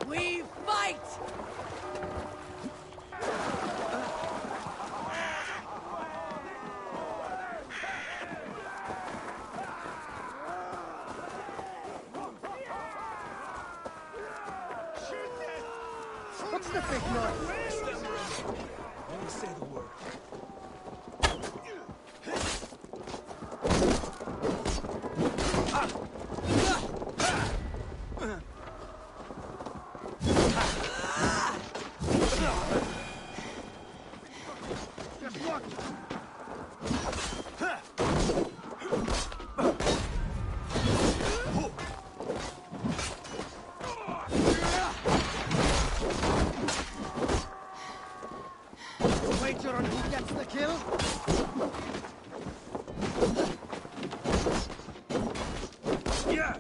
We fight! What's the big noise? Only say the word. Just watch. Wager on who gets the kill? Yeah!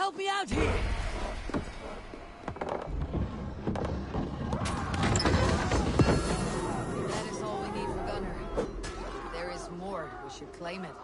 Help me out here! That is all we need for Gunner. If there is more, we should claim it.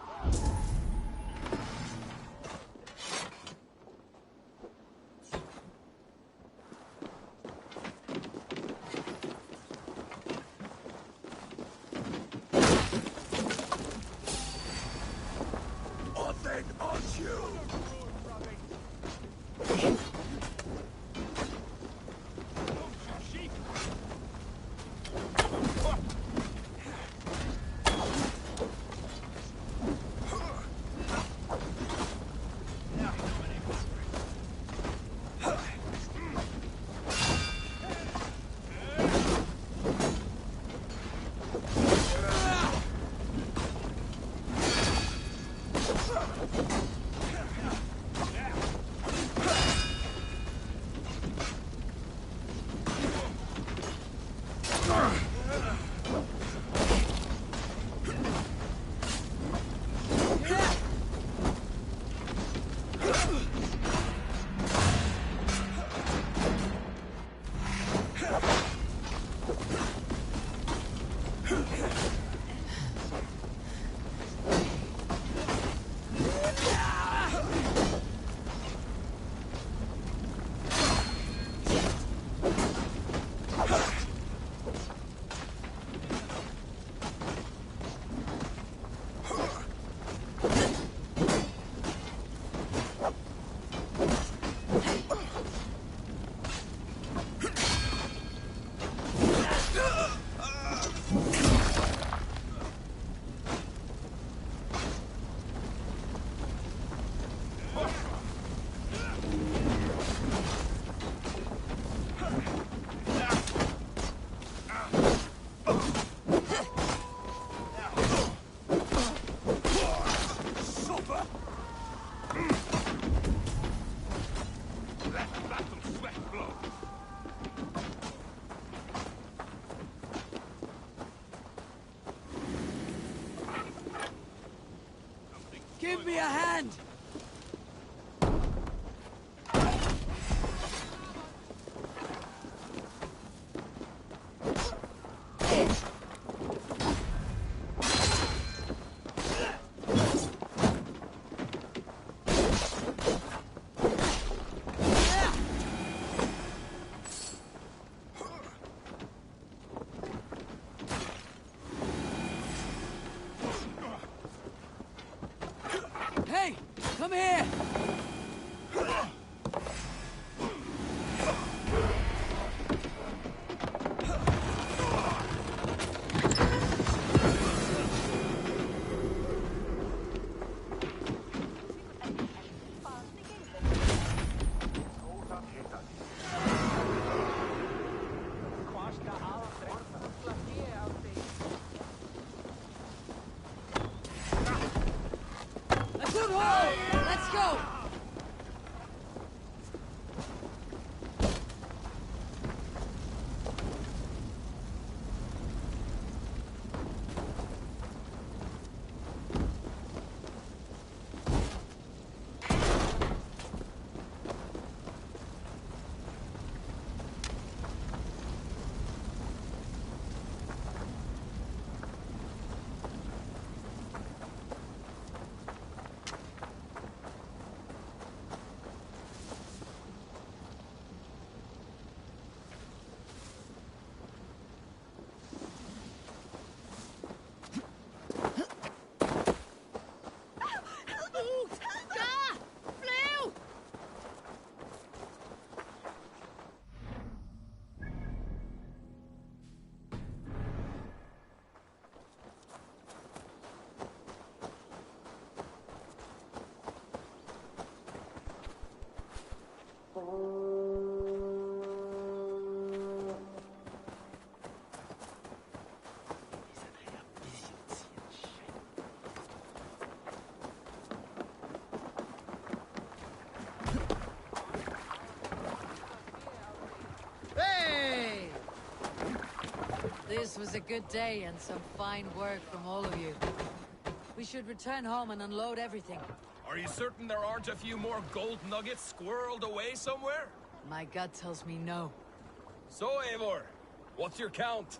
Give me a hand! Hey! Come here! A good haul! Let's go! Hey! This was a good day and some fine work from all of you. We should return home and unload everything. Are you certain there aren't a few more gold nuggets squirreled away somewhere? My gut tells me no. So, Eivor, what's your count?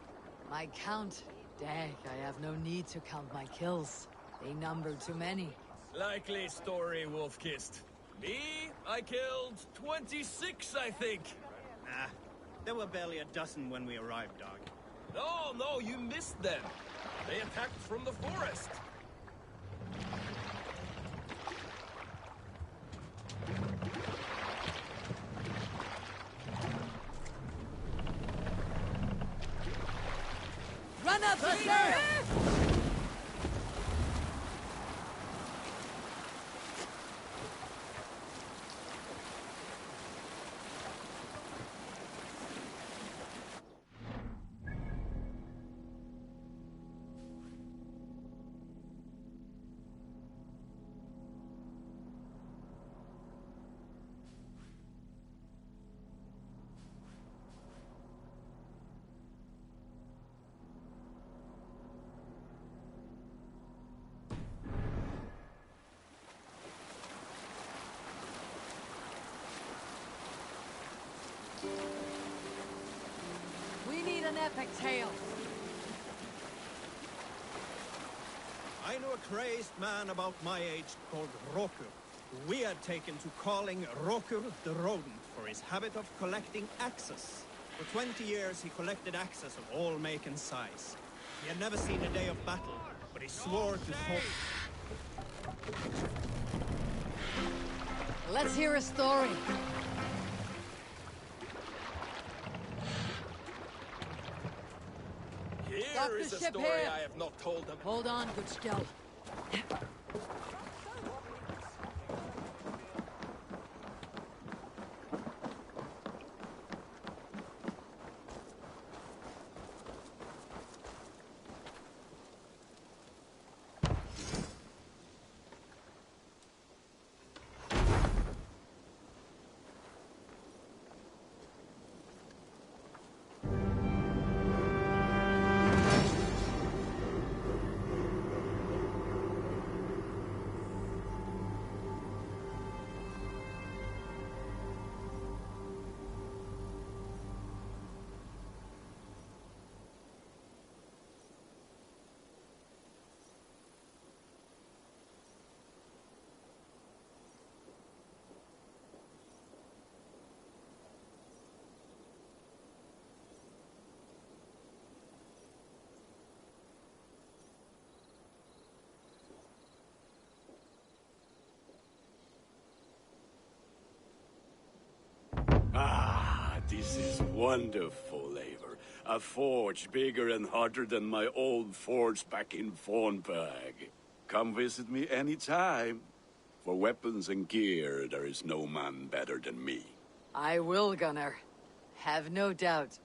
My count? Dag, I have no need to count my kills. They number too many. Likely story, Wolf-Kissed. Me? I killed 26, I think. Nah, there were barely a dozen when we arrived, dog. No, you missed them. They attacked from the forest. Run up the stairs! We need an epic tale. I knew a crazed man about my age called Rokur, who we had taken to calling Rokur the Rodent for his habit of collecting axes. For 20 years he collected axes of all make and size. He had never seen a day of battle, but he swore to Let's hear a story. Here is a story I have not told them. Hold on, good Skell. Ah, this is wonderful, Eivor. A forge bigger and hotter than my old forge back in Fornberg. Come visit me anytime. For weapons and gear, there is no man better than me. I will, Gunnar. Have no doubt.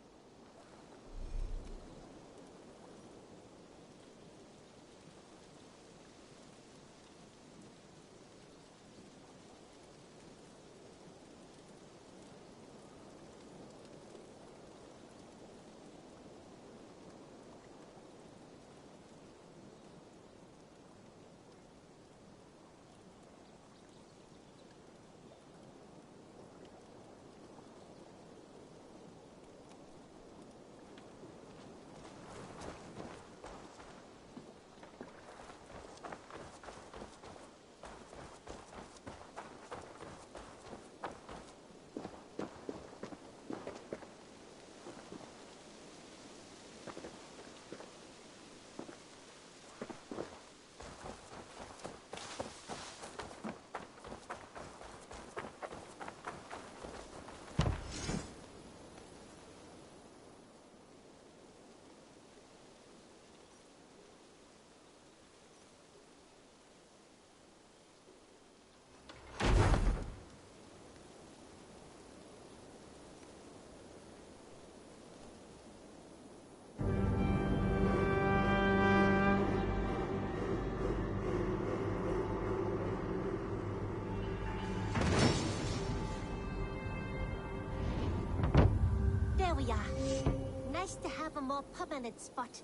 There we are. Nice to have a more permanent spot.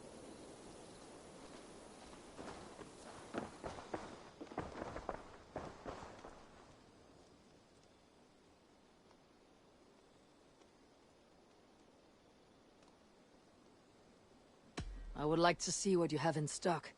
I would like to see what you have in stock.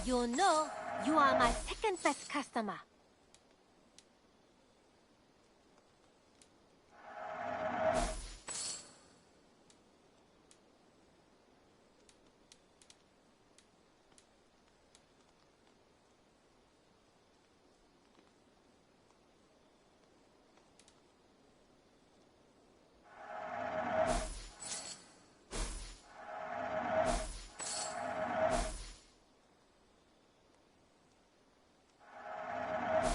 You know, you are my second best customer.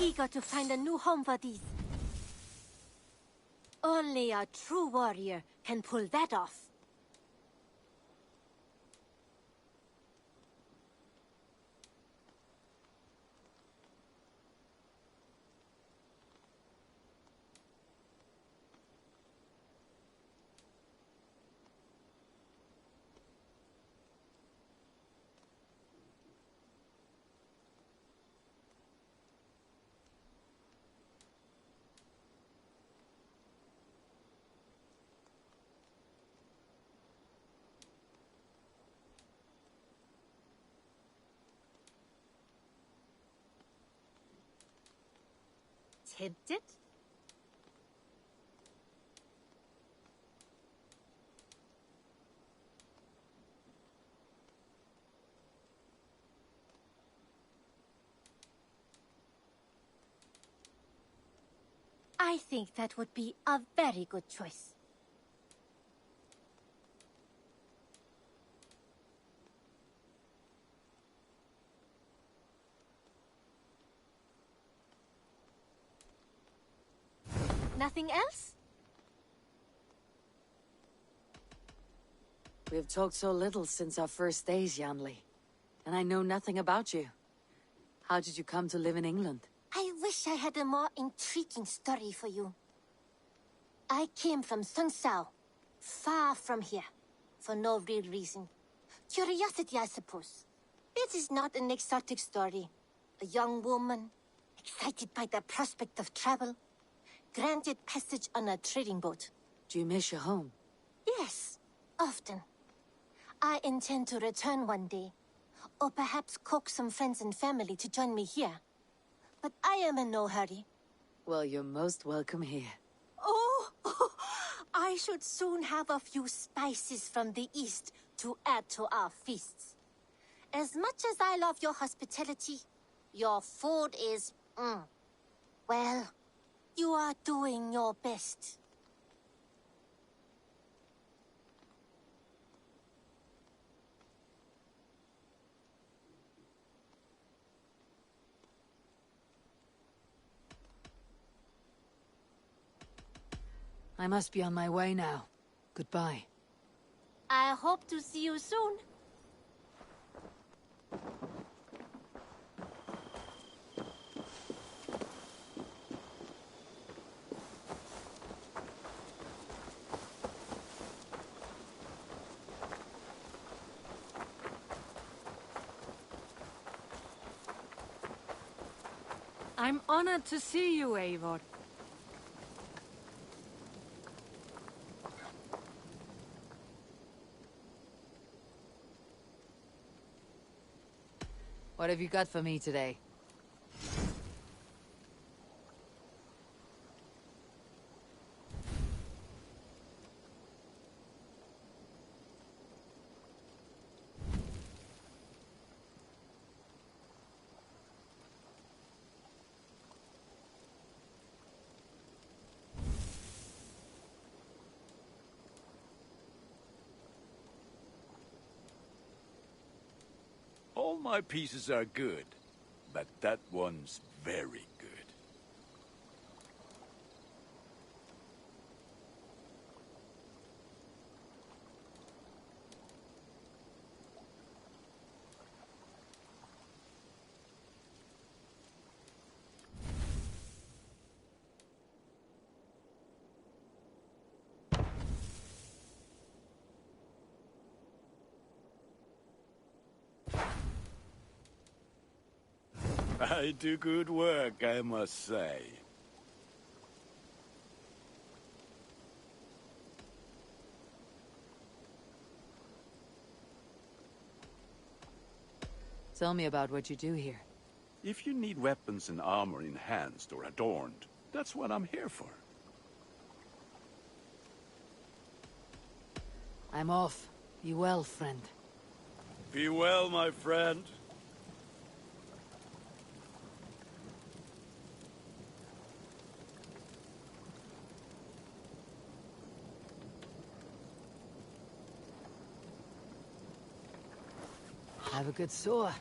Eager to find a new home for these. Only a true warrior can pull that off. Tempted? I think that would be a very good choice. Nothing else? We have talked so little since our first days, Yanli. And I know nothing about you. How did you come to live in England? I wish I had a more intriguing story for you. I came from Sunsao, far from here, for no real reason. Curiosity, I suppose. It is not an exotic story. A young woman, excited by the prospect of travel, granted passage on a trading boat. Do you miss your home? Yes, often. I intend to return one day, or perhaps coax some friends and family to join me here. But I am in no hurry. Well, you're most welcome here. Oh, I should soon have a few spices from the east to add to our feasts. As much as I love your hospitality, your food is, well, you are doing your best. I must be on my way now. Goodbye. I hope to see you soon. I'm honored to see you, Eivor. What have you got for me today? All my pieces are good, but that one's very good. I do good work, I must say. Tell me about what you do here. If you need weapons and armor enhanced or adorned, that's what I'm here for. I'm off. Be well, friend. Be well, my friend. Have a good soar.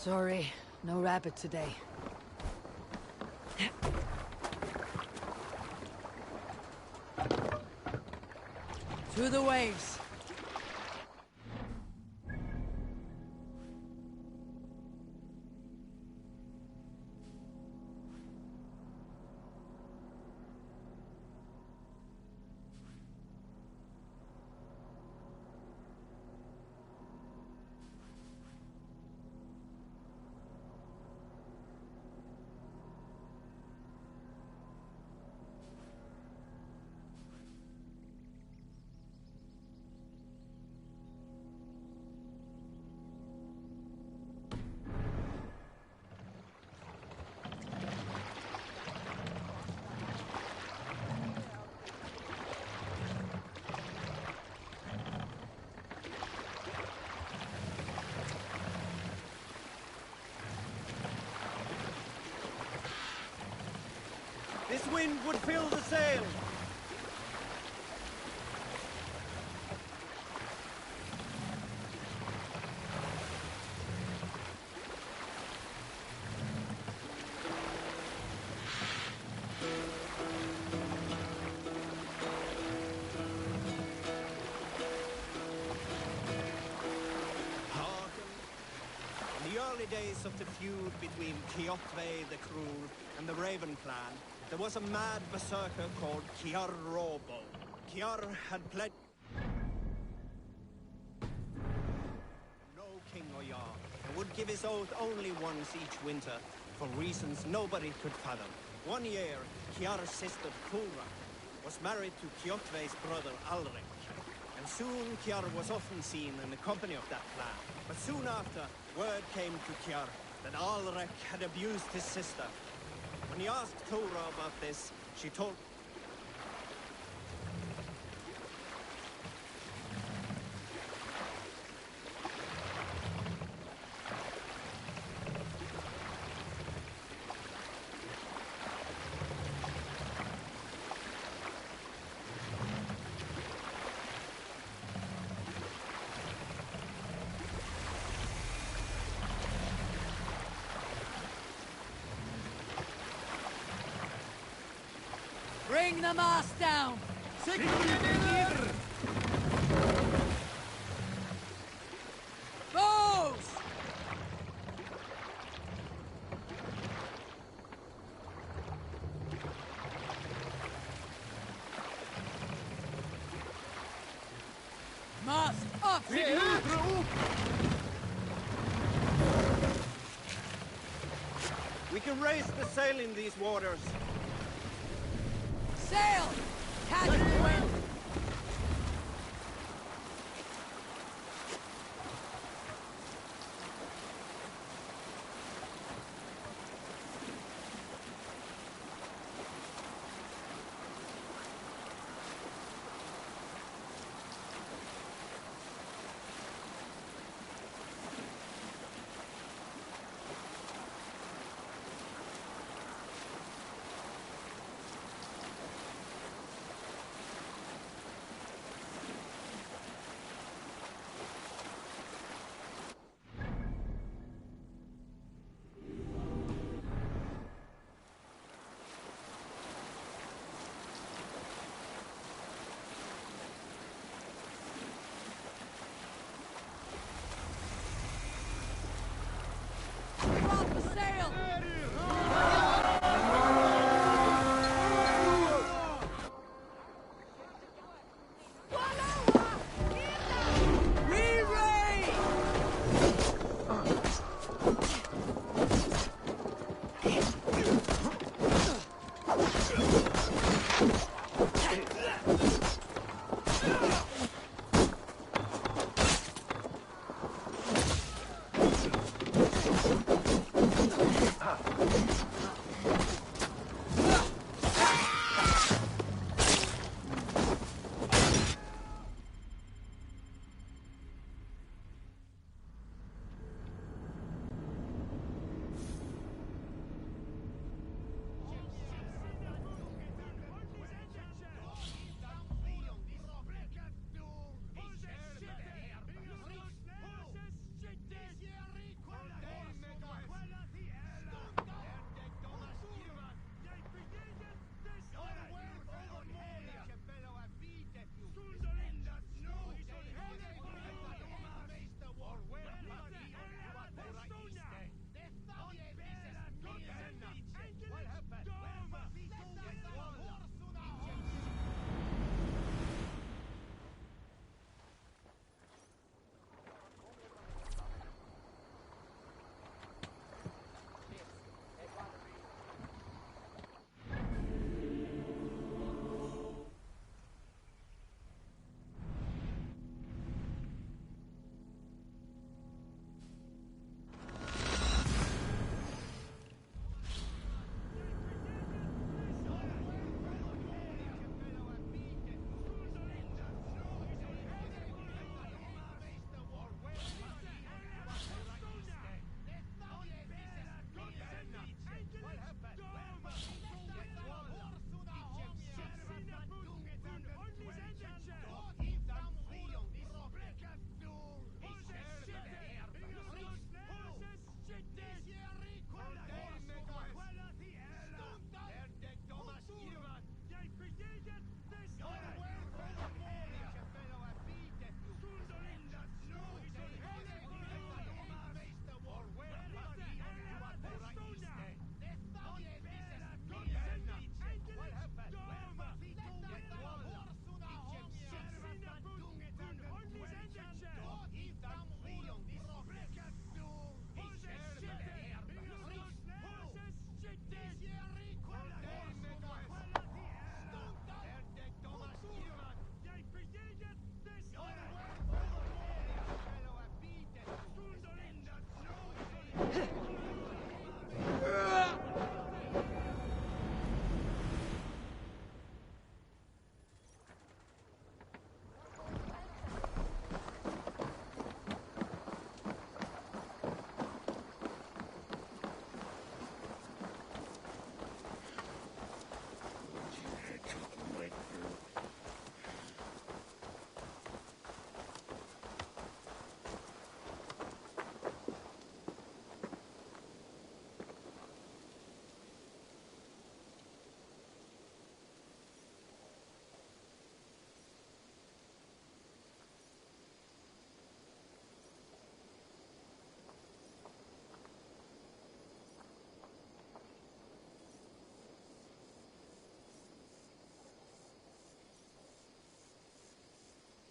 Sorry, no rabbit today. To the waves. This wind would fill the sail. In the early days of the feud between Kjotve the Cruel and the Raven clan, there was a mad berserker called Kiar Robo. Kiar had pledged no king or jarl, and would give his oath only once each winter, for reasons nobody could fathom. One year, Kiar's sister Kulra was married to Kjotve's brother Alrek, and soon Kiar was often seen in the company of that clan. But soon after, word came to Kiar that Alrek had abused his sister. When he asked Thora about this, she told... Bring the mast down! Bows! Mast up! We can raise the sail in these waters. Sail! Catch the wind!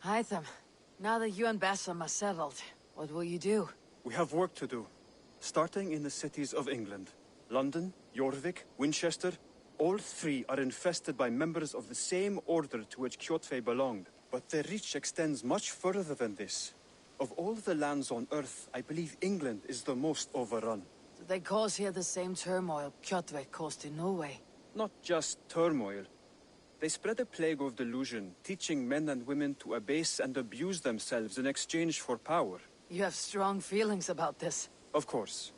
Hytham, now that you and Bassam are settled, what will you do? We have work to do. Starting in the cities of England. London, Jorvik, Winchester, all three are infested by members of the same order to which Kjotve belonged. But their reach extends much further than this. Of all the lands on Earth, I believe England is the most overrun. Do they cause here the same turmoil Kjotve caused in Norway? Not just turmoil. They spread a plague of delusion, teaching men and women to abase and abuse themselves in exchange for power. You have strong feelings about this. Of course.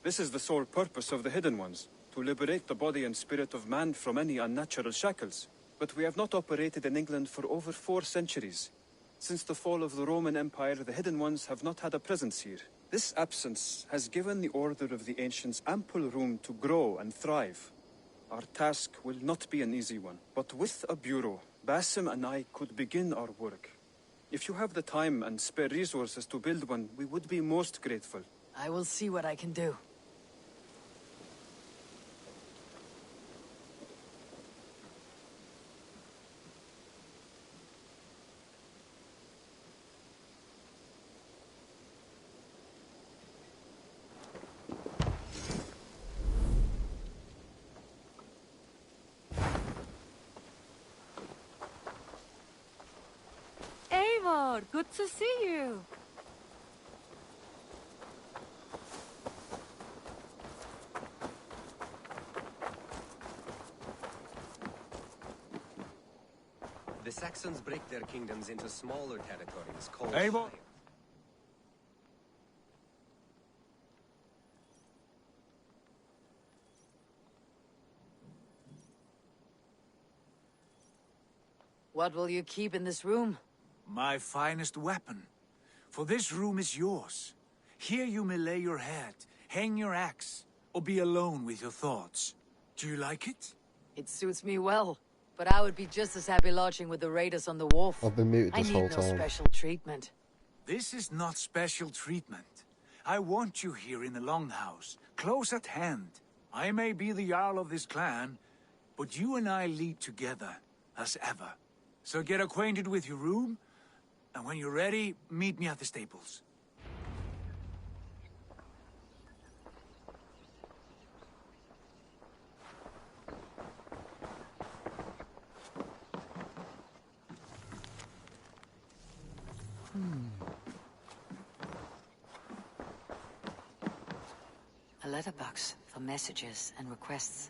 This is the sole purpose of the Hidden Ones, to liberate the body and spirit of man from any unnatural shackles. But we have not operated in England for over 4 centuries. Since the fall of the Roman Empire, the Hidden Ones have not had a presence here. This absence has given the Order of the Ancients ample room to grow and thrive. Our task will not be an easy one, but with a bureau, Basim and I could begin our work. If you have the time and spare resources to build one, we would be most grateful. I will see what I can do. Eivor, good to see you. The Saxons break their kingdoms into smaller territories called... Eivor! What will you keep in this room? My finest weapon. For this room is yours. Here you may lay your head, hang your axe, or be alone with your thoughts. Do you like it? It suits me well, but I would be just as happy lodging with the raiders on the wharf. I've been muted this whole I need no time. special treatment. This is not special treatment. I want you here in the Longhouse, close at hand. I may be the Jarl of this clan, but you and I lead together, as ever. So get acquainted with your room, and when you're ready, meet me at the stables. A letterbox for messages and requests.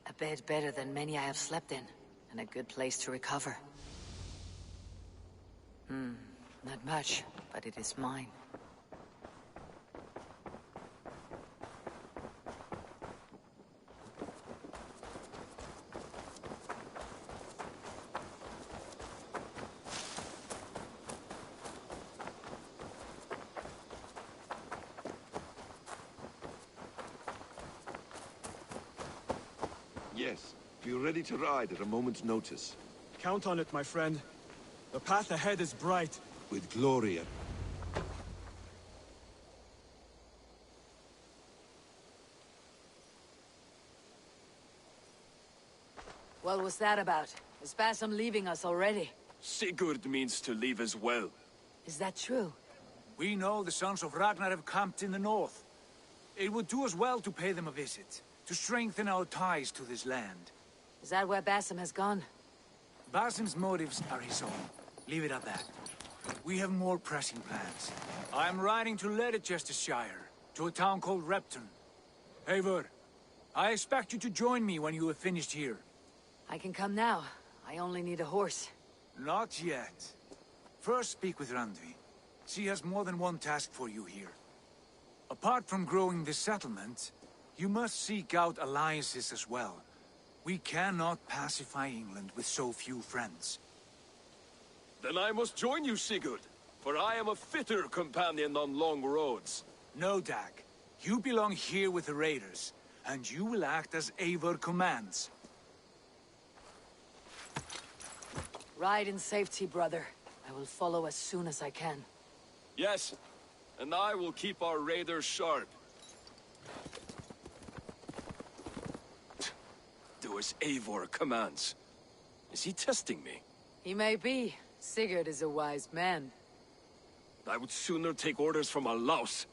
A bed better than many I have slept in, and a good place to recover. Not much, but it is mine. Yes, feel ready to ride at a moment's notice. Count on it, my friend. The path ahead is bright. With Gloria. What was that about? Is Bassam leaving us already? Sigurd means to leave as well. Is that true? We know the sons of Ragnar have camped in the north. It would do us well to pay them a visit, to strengthen our ties to this land. Is that where Bassam has gone? Basim's motives are his own. Leave it at that. We have more pressing plans. I am riding to Leicestershire, to a town called Repton. Eivor, I expect you to join me when you have finished here. I can come now. I only need a horse. Not yet. First speak with Randvi. She has more than one task for you here. Apart from growing this settlement, you must seek out alliances as well. We cannot pacify England with so few friends. Then I must join you, Sigurd, for I am a fitter companion on long roads. No, Dag. You belong here with the raiders, and you will act as Eivor commands. Ride in safety, brother. I will follow as soon as I can. Yes, and I will keep our raiders sharp. do as Eivor commands. Is he testing me? He may be. Sigurd is a wise man. I would sooner take orders from a louse.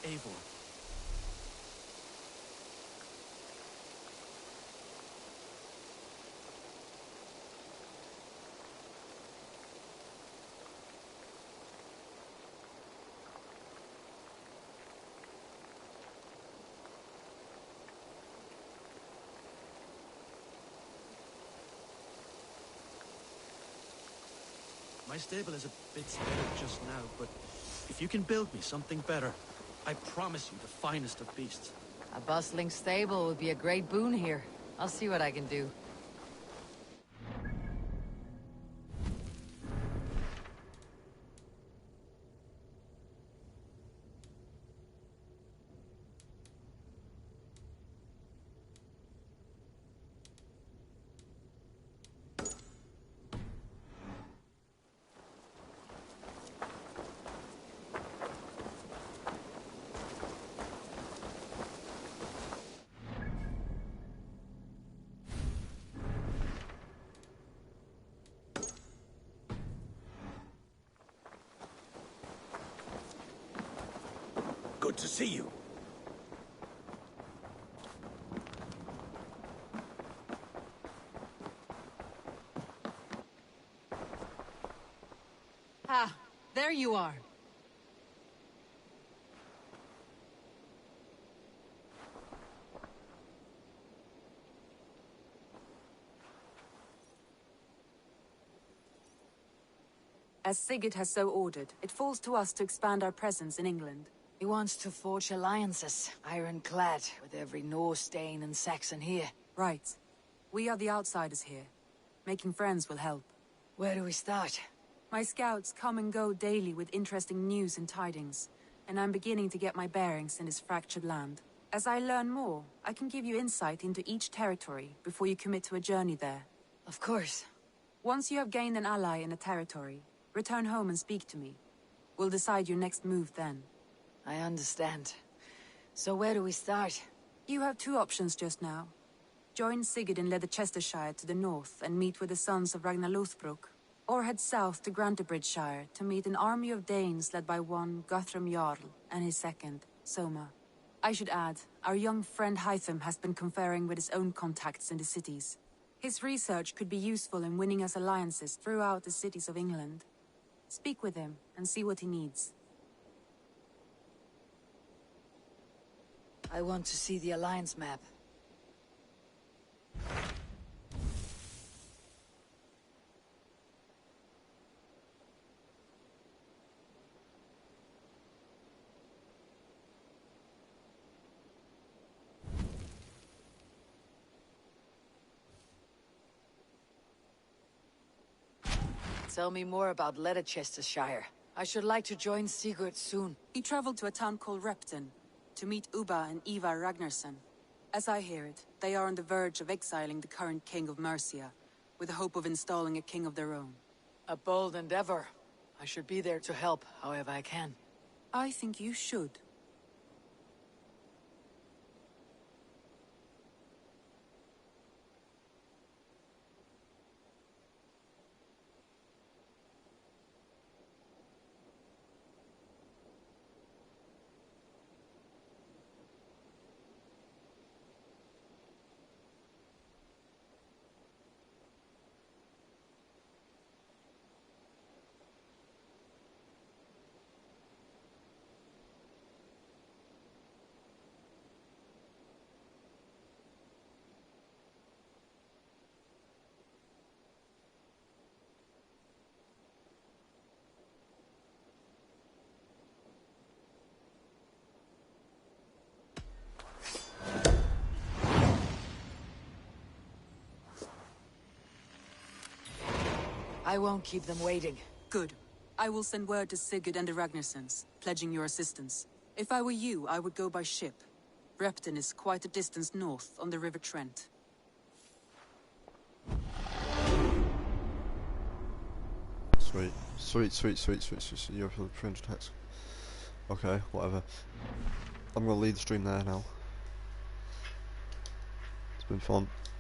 Eivor. My stable is a bit spare just now, but if you can build me something better, I promise you the finest of beasts. A bustling stable would be a great boon here. I'll see what I can do. Good to see you. Ah, there you are. As Sigurd has so ordered, it falls to us to expand our presence in England. He wants to forge alliances, ironclad, with every Norse, Dane, and Saxon here. Right. We are the outsiders here. Making friends will help. Where do we start? My scouts come and go daily with interesting news and tidings, and I'm beginning to get my bearings in this fractured land. As I learn more, I can give you insight into each territory before you commit to a journey there. Of course. Once you have gained an ally in a territory, return home and speak to me. We'll decide your next move then. I understand. So where do we start? You have two options just now. Join Sigurd in Leicestershire to the north and meet with the sons of Ragnar Lothbrok, or head south to Grantebridgeshire to meet an army of Danes led by one Guthrum Jarl and his second, Soma. I should add, our young friend Hytham has been conferring with his own contacts in the cities. His research could be useful in winning us alliances throughout the cities of England. Speak with him and see what he needs. I want to see the Alliance map. Tell me more about Leicestershire. I should like to join Sigurd soon. He traveled to a town called Repton to meet Ubba and Ivar Ragnarsson. As I hear it, they are on the verge of exiling the current king of Mercia, with the hope of installing a king of their own. A bold endeavor. I should be there to help, however I can. I think you should. I won't keep them waiting. Good. I will send word to Sigurd and the Ragnarsons, pledging your assistance. If I were you, I would go by ship. Repton is quite a distance north on the River Trent. Sweet. Sweet. You're for the 300 tax. Okay, whatever. I'm gonna leave the stream there now. It's been fun.